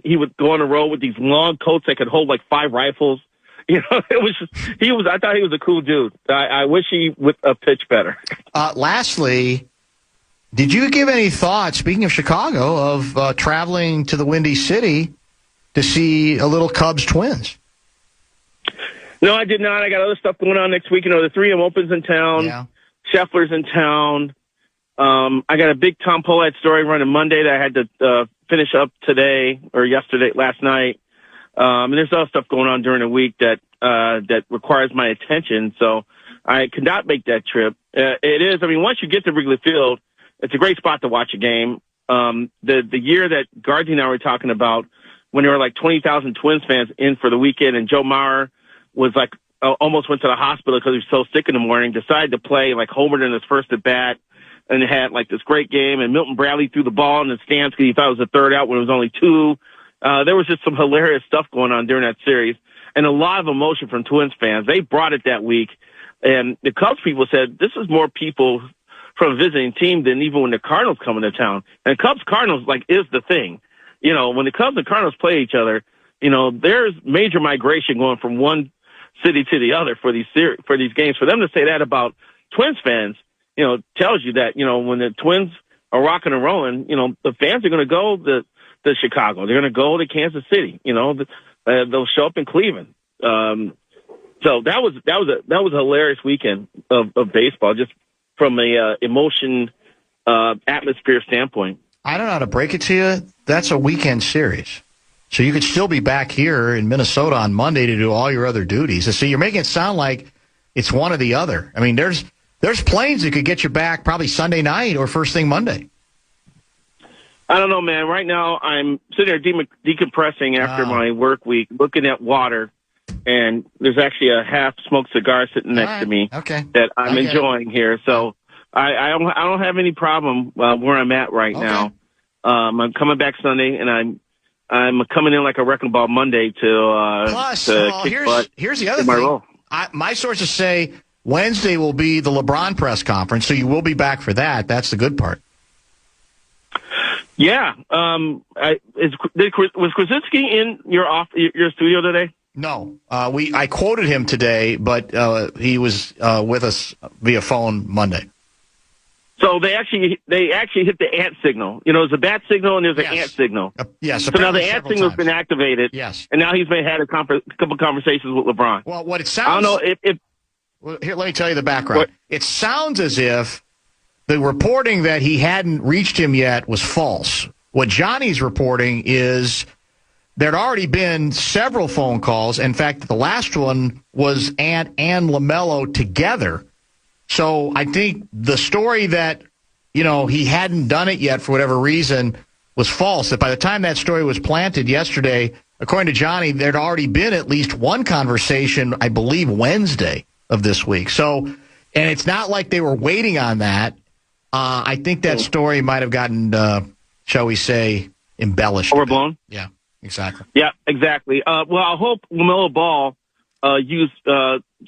Speaker 5: He would go on the road with these long coats that could hold like 5 rifles. I thought he was a cool dude. I wish he would pitch better.
Speaker 2: Lastly, did you give any thought, speaking of Chicago, of traveling to the Windy City to see a little Cubs Twins?
Speaker 5: No, I did not. I got other stuff going on next week. The 3M Opens in town. Yeah. Scheffler's in town. I got a big Tom Pohlad story running Monday that I had to finish up today or last night. And there's other stuff going on during the week that requires my attention, so I could not make that trip. It is, once you get to Wrigley Field, it's a great spot to watch a game. The year that Gaardsy and I were talking about, when there were like 20,000 Twins fans in for the weekend, and Joe Mauer was like almost went to the hospital because he was so sick in the morning, decided to play like homered in his first at bat, and had like this great game. And Milton Bradley threw the ball in the stands because he thought it was a third out when it was only 2. There was just some hilarious stuff going on during that series, and a lot of emotion from Twins fans. They brought it that week, and the Cubs people said this is more people from a visiting team than even when the Cardinals come into town. And Cubs-Cardinals is the thing. When the Cubs and Cardinals play each other, there's major migration going from one city to the other for these games. For them to say that about Twins fans, tells you that when the Twins are rocking and rolling, the fans are going to go to Chicago. They're going to go to Kansas City. They'll show up in Cleveland. So that was a hilarious weekend of baseball, just from a emotion atmosphere standpoint.
Speaker 2: I don't know how to break it to you. That's a weekend series. So you could still be back here in Minnesota on Monday to do all your other duties. So you're making it sound like it's one or the other. There's planes that could get you back probably Sunday night or first thing Monday.
Speaker 5: I don't know, man. Right now I'm sitting there decompressing after my work week, looking at water, and there's actually a half-smoked cigar sitting next to me that I'm enjoying here. So I don't have any problem where I'm at right now. I'm coming back Sunday, and I'm coming in like a wrecking ball Monday to kick butt.
Speaker 2: Here's the other thing. My sources say Wednesday will be the LeBron press conference, so you will be back for that. That's the good part.
Speaker 5: Yeah. Was Krasinski in your studio today?
Speaker 2: No. I quoted him today, but he was with us via phone Monday.
Speaker 5: So they actually hit the ant signal. You know, there's a bat signal and there's an ant signle.
Speaker 2: Yes.
Speaker 5: So now the ant signal's been activated.
Speaker 2: Yes.
Speaker 5: And now he's had a couple conversations with LeBron.
Speaker 2: Well, what it sounds.
Speaker 5: I don't know if.
Speaker 2: Well, here, let me tell you the background. It sounds as if the reporting that he hadn't reached him yet was false. What Johnny's reporting is there'd already been several phone calls. In fact, the last one was Ant and LaMelo together. So I think the story that, he hadn't done it yet for whatever reason was false. That by the time that story was planted yesterday, according to Johnny, there'd already been at least one conversation, I believe, Wednesday of this week. So, and it's not like they were waiting on that. I think that story might have gotten, shall we say, embellished.
Speaker 5: Overblown?
Speaker 2: Yeah, exactly.
Speaker 5: Yeah, exactly. Well, I hope LaMelo Ball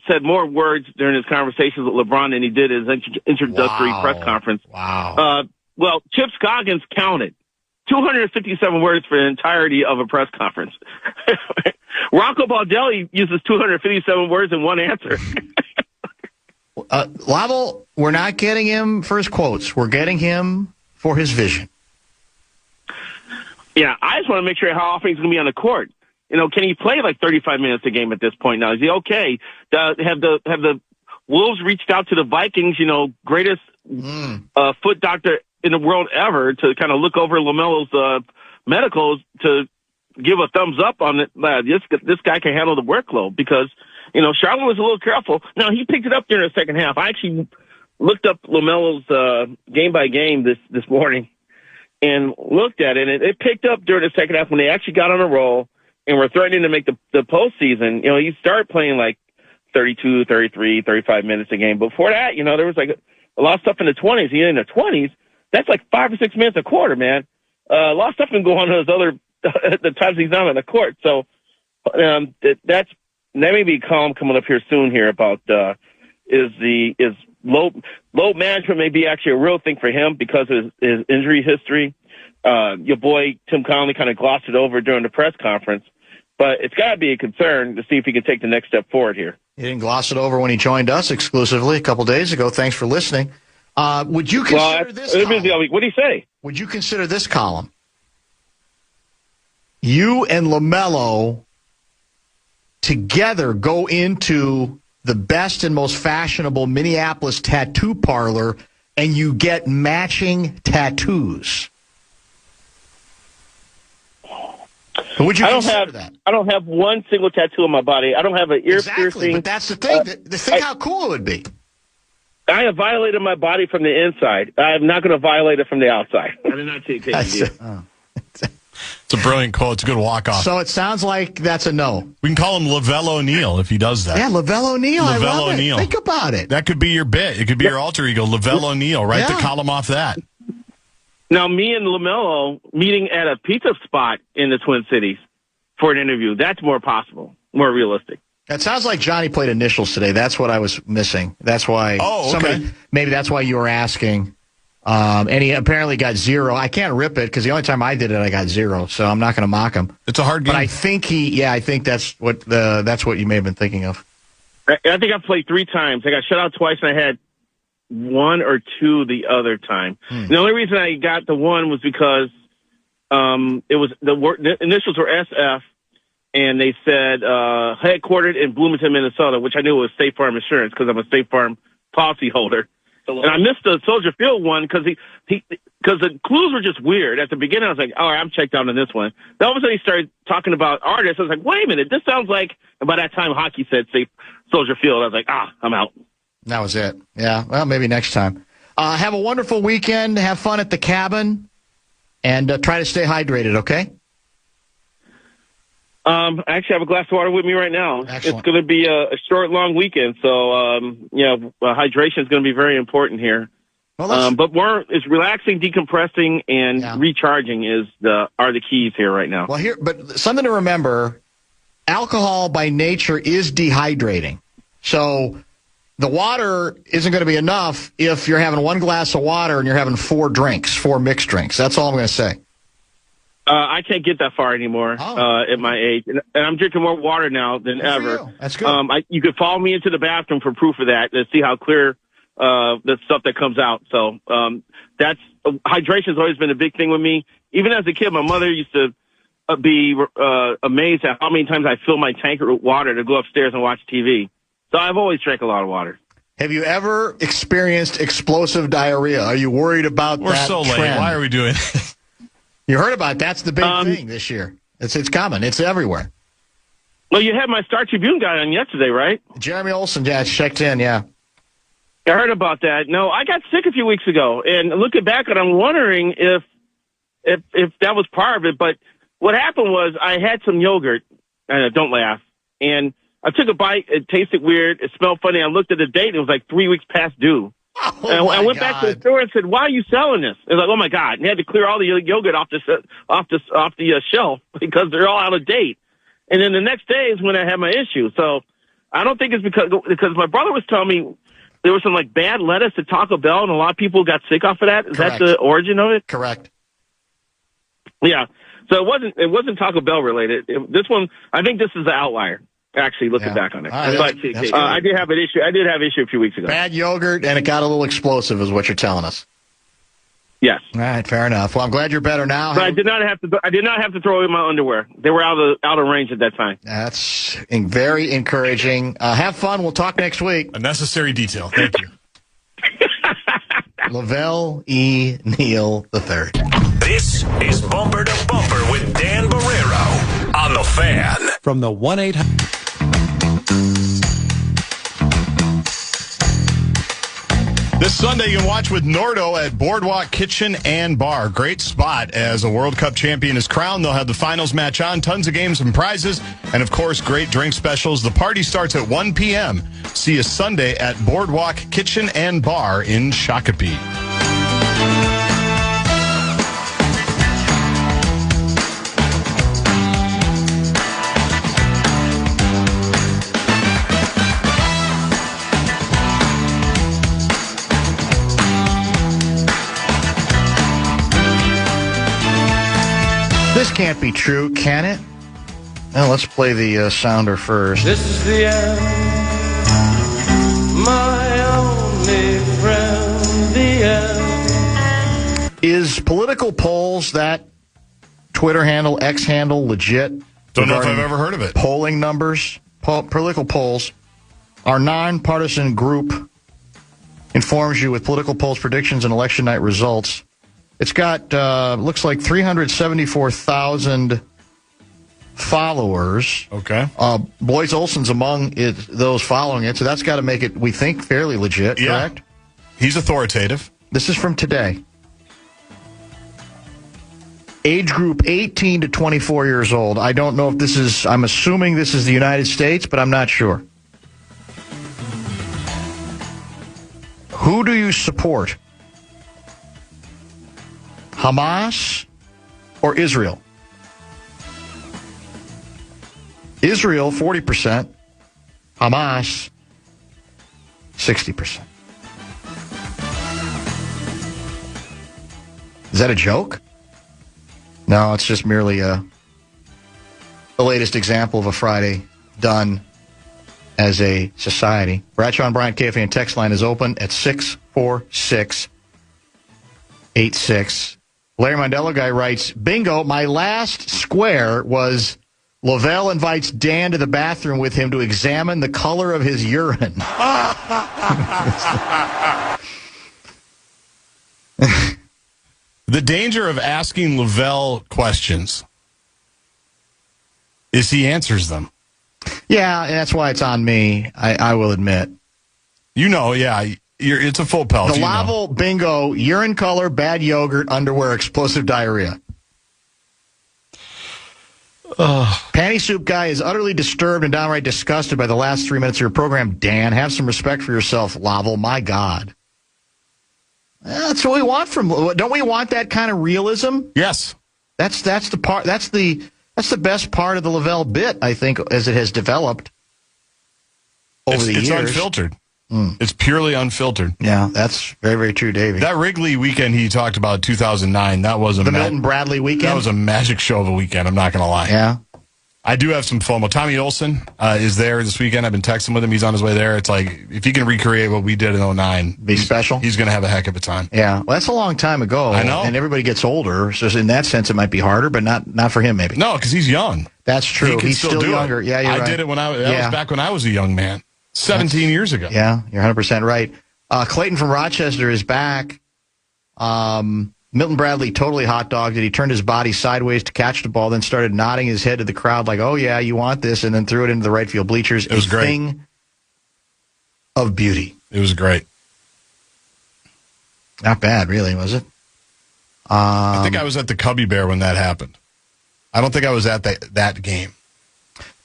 Speaker 5: said more words during his conversations with LeBron than he did his introductory press conference.
Speaker 2: Wow.
Speaker 5: Well, Chip Scoggins counted 257 words for the entirety of a press conference. Rocco Baldelli uses 257 words in one answer.
Speaker 2: Lavelle, we're not getting him for his quotes. We're getting him for his vision.
Speaker 5: Yeah, I just want to make sure how often he's going to be on the court. Can he play like 35 minutes a game at this point now? Is he okay? Have the Wolves reached out to the Vikings, greatest foot doctor in the world ever, to kind of look over LaMelo's medicals to give a thumbs up on it? This guy can handle the workload because, Charlotte was a little careful. Now, he picked it up during the second half. I actually looked up LaMelo's game by game this morning and looked at it, and it picked up during the second half when they actually got on a roll and were threatening to make the postseason. He started playing like 32, 33, 35 minutes a game. Before that, there was like a lot of stuff in the 20s. In the 20s, that's like 5 or 6 minutes a quarter, man. A lot of stuff can go on those other the times he's not on the court. So that may be a column coming up here soon here about is load management may be actually a real thing for him because of his injury history. Your boy Tim Connelly kind of glossed it over during the press conference. But it's got to be a concern to see if he can take the next step forward here.
Speaker 2: He didn't gloss it over when he joined us exclusively a couple days ago. Thanks for listening. Would you consider this column?
Speaker 5: What do you say?
Speaker 2: Would you consider this column? You and LaMelo together go into the best and most fashionable Minneapolis tattoo parlor, and you get matching tattoos. Would you consider that?
Speaker 5: I don't have one single tattoo on my body. I don't have an ear piercing.
Speaker 2: But that's the thing. Think how cool it would be.
Speaker 5: I have violated my body from the inside. I'm not going to violate it from the outside. I did not take it.
Speaker 3: It's a brilliant quote. It's a good walk-off.
Speaker 2: So it sounds like that's a no.
Speaker 3: We can call him Lavelle Neal if he does that.
Speaker 2: Yeah, Lavelle Neal.
Speaker 3: Lavelle Neal.
Speaker 2: Think about it.
Speaker 3: That could be your bit. It could be your alter ego, Lavelle Neal. Write the column off that.
Speaker 5: Now, me and LaMelo meeting at a pizza spot in the Twin Cities for an interview. That's more possible, more realistic.
Speaker 2: That sounds like Johnny played initials today. That's what I was missing. That's why maybe that's why you were asking. And he apparently got 0. I can't rip it because the only time I did it, I got 0. So I'm not going to mock him.
Speaker 3: It's a hard game.
Speaker 2: But I think that's what you may have been thinking of.
Speaker 5: I think I played 3 times. I got shut out twice, and I had 1 or 2 the other time. The only reason I got the 1 was because it was the initials were SF, and they said headquartered in Bloomington, Minnesota, which I knew was State Farm Insurance because I'm a State Farm policy holder. And I missed the Soldier Field one because because the clues were just weird. At the beginning, I was like, all right, I'm checked out on this one. Then all of a sudden, he started talking about artists. I was like, wait a minute, this sounds like, and by that time, hockey said Soldier Field. I was like, I'm out.
Speaker 2: That was it. Yeah, well, maybe next time. Have a wonderful weekend. Have fun at the cabin. And try to stay hydrated, okay?
Speaker 5: I actually have a glass of water with me right now.
Speaker 2: Excellent.
Speaker 5: It's going to be a short, long weekend, so hydration is going to be very important here.
Speaker 2: Well,
Speaker 5: but more is relaxing, decompressing, and recharging are the keys here right now.
Speaker 2: Well, but something to remember: alcohol by nature is dehydrating. So the water isn't going to be enough if you're having one glass of water and you're having four mixed drinks. That's all I'm going to say.
Speaker 5: I can't get that far anymore at my age, and I'm drinking more water now than ever.
Speaker 2: That's good.
Speaker 5: You could follow me into the bathroom for proof of that to see how clear the stuff that comes out. So that's hydration has always been a big thing with me. Even as a kid, my mother used to be amazed at how many times I fill my tanker with water to go upstairs and watch TV. So I've always drank a lot of water. Have
Speaker 2: you ever experienced explosive diarrhea? Are you worried about that?
Speaker 3: We're so late.
Speaker 2: Trend?
Speaker 3: Why are we doing this?
Speaker 2: You heard about it. That's the big thing this year. It's common. It's everywhere.
Speaker 5: Well, you had my Star Tribune guy on yesterday, right? Jeremy
Speaker 2: Olson, checked in, I
Speaker 5: heard about that. No, I got sick a few weeks ago, and looking back, I'm wondering if that was part of it. But what happened was I had some yogurt, and don't laugh, and I took a bite. It tasted weird. It smelled funny. I looked at the date, and it was like 3 weeks past due.
Speaker 2: Oh,
Speaker 5: and I went back to the store and said, "Why are you selling this?" It was like, "Oh my God!" And they had to clear all the yogurt off the shelf because they're all out of date. And then the next day is when I had my issue. So I don't think it's because my brother was telling me there was some like bad lettuce at Taco Bell, and a lot of people got sick off of that. Is
Speaker 2: Correct.
Speaker 5: that the origin of it?
Speaker 2: Correct.
Speaker 5: Yeah. So it wasn't Taco Bell related. This one, I think this is the outlier. Actually, looking back on it, but I did have an issue. I did have an issue a few weeks ago.
Speaker 2: Bad yogurt, and it got a little explosive, is what you're telling us.
Speaker 5: Yes.
Speaker 2: All right, fair enough. Well, I'm glad you're better now.
Speaker 5: But I did not have to throw away my underwear. They were out of range at that time.
Speaker 2: That's very encouraging. Have fun. We'll talk next week.
Speaker 3: A necessary detail. Thank you.
Speaker 2: Lavelle E. Neal III.
Speaker 6: This is Bumper to Bumper with Dan Barrero on the Fan.
Speaker 7: From the 1-800.
Speaker 3: This Sunday, you can watch with Nordo at Boardwalk Kitchen and Bar. Great spot as a World Cup champion is crowned. They'll have the finals match on, tons of games and prizes, and, of course, great drink specials. The party starts at 1 p.m. See you Sunday at Boardwalk Kitchen and Bar in Shakopee.
Speaker 2: This can't be true, can it? Well, let's play the sounder first.
Speaker 8: This is the end, my only friend, the end.
Speaker 2: Is political polls, that Twitter handle, X handle, legit?
Speaker 3: Don't know if I've ever heard of it.
Speaker 2: Polling numbers, political polls. Our nonpartisan group informs you with political polls, predictions, and election night results. It's got, looks like 374,000 followers.
Speaker 3: Okay.
Speaker 2: Boyce Olson's among those following it, so that's got to make it, we think, fairly legit, correct?
Speaker 3: He's authoritative.
Speaker 2: This is from today. Age group 18 to 24 years old. I don't know if this is, I'm assuming this is the United States, but I'm not sure. Who do you support? Hamas or Israel? Israel, 40%. Hamas, 60%. Is that a joke? No, it's just merely the latest example of a Friday done as a society. Bradshaw and Bryant KFAN text line is open at 64686. Larry Mondello guy writes, bingo, my last square was Lavelle invites Dan to the bathroom with him to examine the color of his urine.
Speaker 3: The danger of asking Lavelle questions is he answers them.
Speaker 2: Yeah, that's why it's on me, I will admit.
Speaker 3: You know, it's a full pelt.
Speaker 2: The Lavelle bingo, urine color, bad yogurt, underwear, explosive diarrhea. Panty Soup Guy is utterly disturbed and downright disgusted by the last 3 minutes of your program. Dan, have some respect for yourself, Lavelle. My God. That's what we want from. Don't we want that kind of realism?
Speaker 3: Yes.
Speaker 2: That's the part. That's the best part of the Lavelle bit, I think, as it has developed over the years.
Speaker 3: It's unfiltered. It's purely unfiltered.
Speaker 2: Yeah, that's very, very true, Davey.
Speaker 3: That Wrigley weekend he talked about, 2009, that was
Speaker 2: the Milton Bradley weekend?
Speaker 3: That was a magic show of a weekend, I'm not going to lie.
Speaker 2: Yeah.
Speaker 3: I do have some FOMO. Tommy Olson is there this weekend. I've been texting with him. He's on his way there. It's like, if he can recreate what we did in 2009.
Speaker 2: Be special?
Speaker 3: He's going to have a heck of a time.
Speaker 2: Yeah. Well, that's a long time ago.
Speaker 3: I know.
Speaker 2: And everybody gets older, so in that sense it might be harder, but not for him maybe.
Speaker 3: No, because he's young.
Speaker 2: That's true. He's still younger. Yeah, you're right.
Speaker 3: I did it when that was back when I was a young man. 17 years ago.
Speaker 2: Yeah, you're 100% right. Clayton from Rochester is back. Milton Bradley totally hot dogged it. He turned his body sideways to catch the ball, then started nodding his head to the crowd like, oh, yeah, you want this, and then threw it into the right field bleachers.
Speaker 3: It was great.
Speaker 2: Thing of beauty.
Speaker 3: It was great.
Speaker 2: Not bad, really, was it?
Speaker 3: I think I was at the Cubby Bear when that happened. I don't think I was at that game.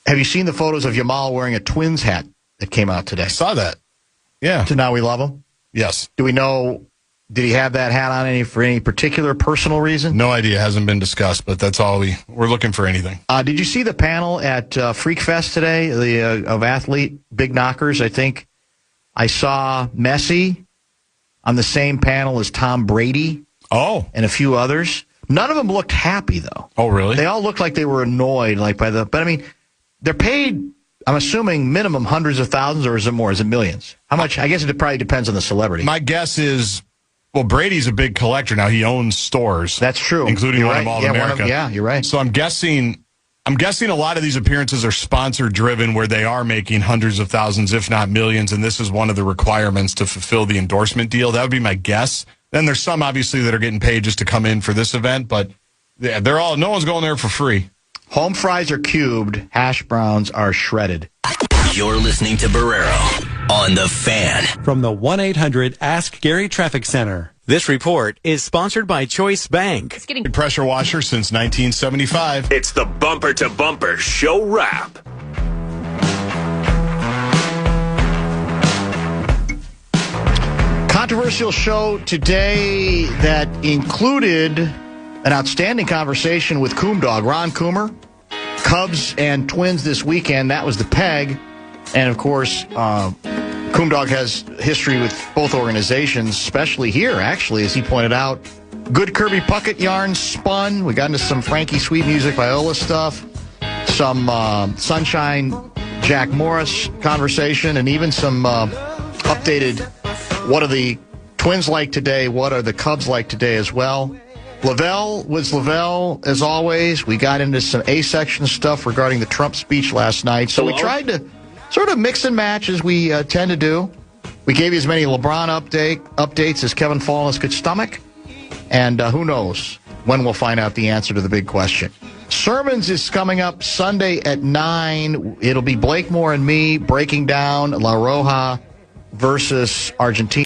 Speaker 2: Have you seen the photos of Yamal wearing a Twins hat that came out today?
Speaker 3: I saw that. Yeah.
Speaker 2: So now we love him?
Speaker 3: Yes.
Speaker 2: Do we know, did he have that hat on for any particular personal reason?
Speaker 3: No idea. Hasn't been discussed, but that's all we're looking for anything.
Speaker 2: Did you see the panel at Freak Fest today of athlete big knockers? I think I saw Messi on the same panel as Tom Brady.
Speaker 3: Oh.
Speaker 2: And a few others. None of them looked happy, though.
Speaker 3: Oh, really?
Speaker 2: They all looked like they were annoyed, but I mean, they're paid, I'm assuming, minimum hundreds of thousands, or is it more? Is it millions? How much? I guess it probably depends on the celebrity.
Speaker 3: My guess is, well, Brady's a big collector now. He owns stores.
Speaker 2: That's true.
Speaker 3: Including one of All America.
Speaker 2: Yeah, you're right.
Speaker 3: So I'm guessing a lot of these appearances are sponsor-driven, where they are making hundreds of thousands, if not millions, and this is one of the requirements to fulfill the endorsement deal. That would be my guess. Then there's some, obviously, that are getting paid just to come in for this event, but no one's going there for free.
Speaker 2: Home fries are cubed. Hash browns are shredded.
Speaker 1: You're listening to Barrero on The Fan.
Speaker 7: From the 1-800-ASK-GARY Traffic Center.
Speaker 9: This report is sponsored by Choice Bank.
Speaker 3: It's getting pressure washer since 1975.
Speaker 6: It's the Bumper to Bumper Show Wrap.
Speaker 2: Controversial show today that included an outstanding conversation with Coom Dog, Ron Coomer. Cubs and Twins this weekend. That was the peg. And, of course, Coom Dog has history with both organizations, especially here, actually, as he pointed out. Good Kirby Puckett yarns spun. We got into some Frankie Sweet Music Viola stuff, some Sunshine Jack Morris conversation, and even some updated what are the Twins like today, what are the Cubs like today as well. Lavelle was Lavelle, as always. We got into some A-section stuff regarding the Trump speech last night. So we tried to sort of mix and match as we tend to do. We gave you as many LeBron updates as Kevin Fallon could stomach. And who knows when we'll find out the answer to the big question. Sermons is coming up Sunday at 9. It'll be Blake Moore and me breaking down La Roja versus Argentina.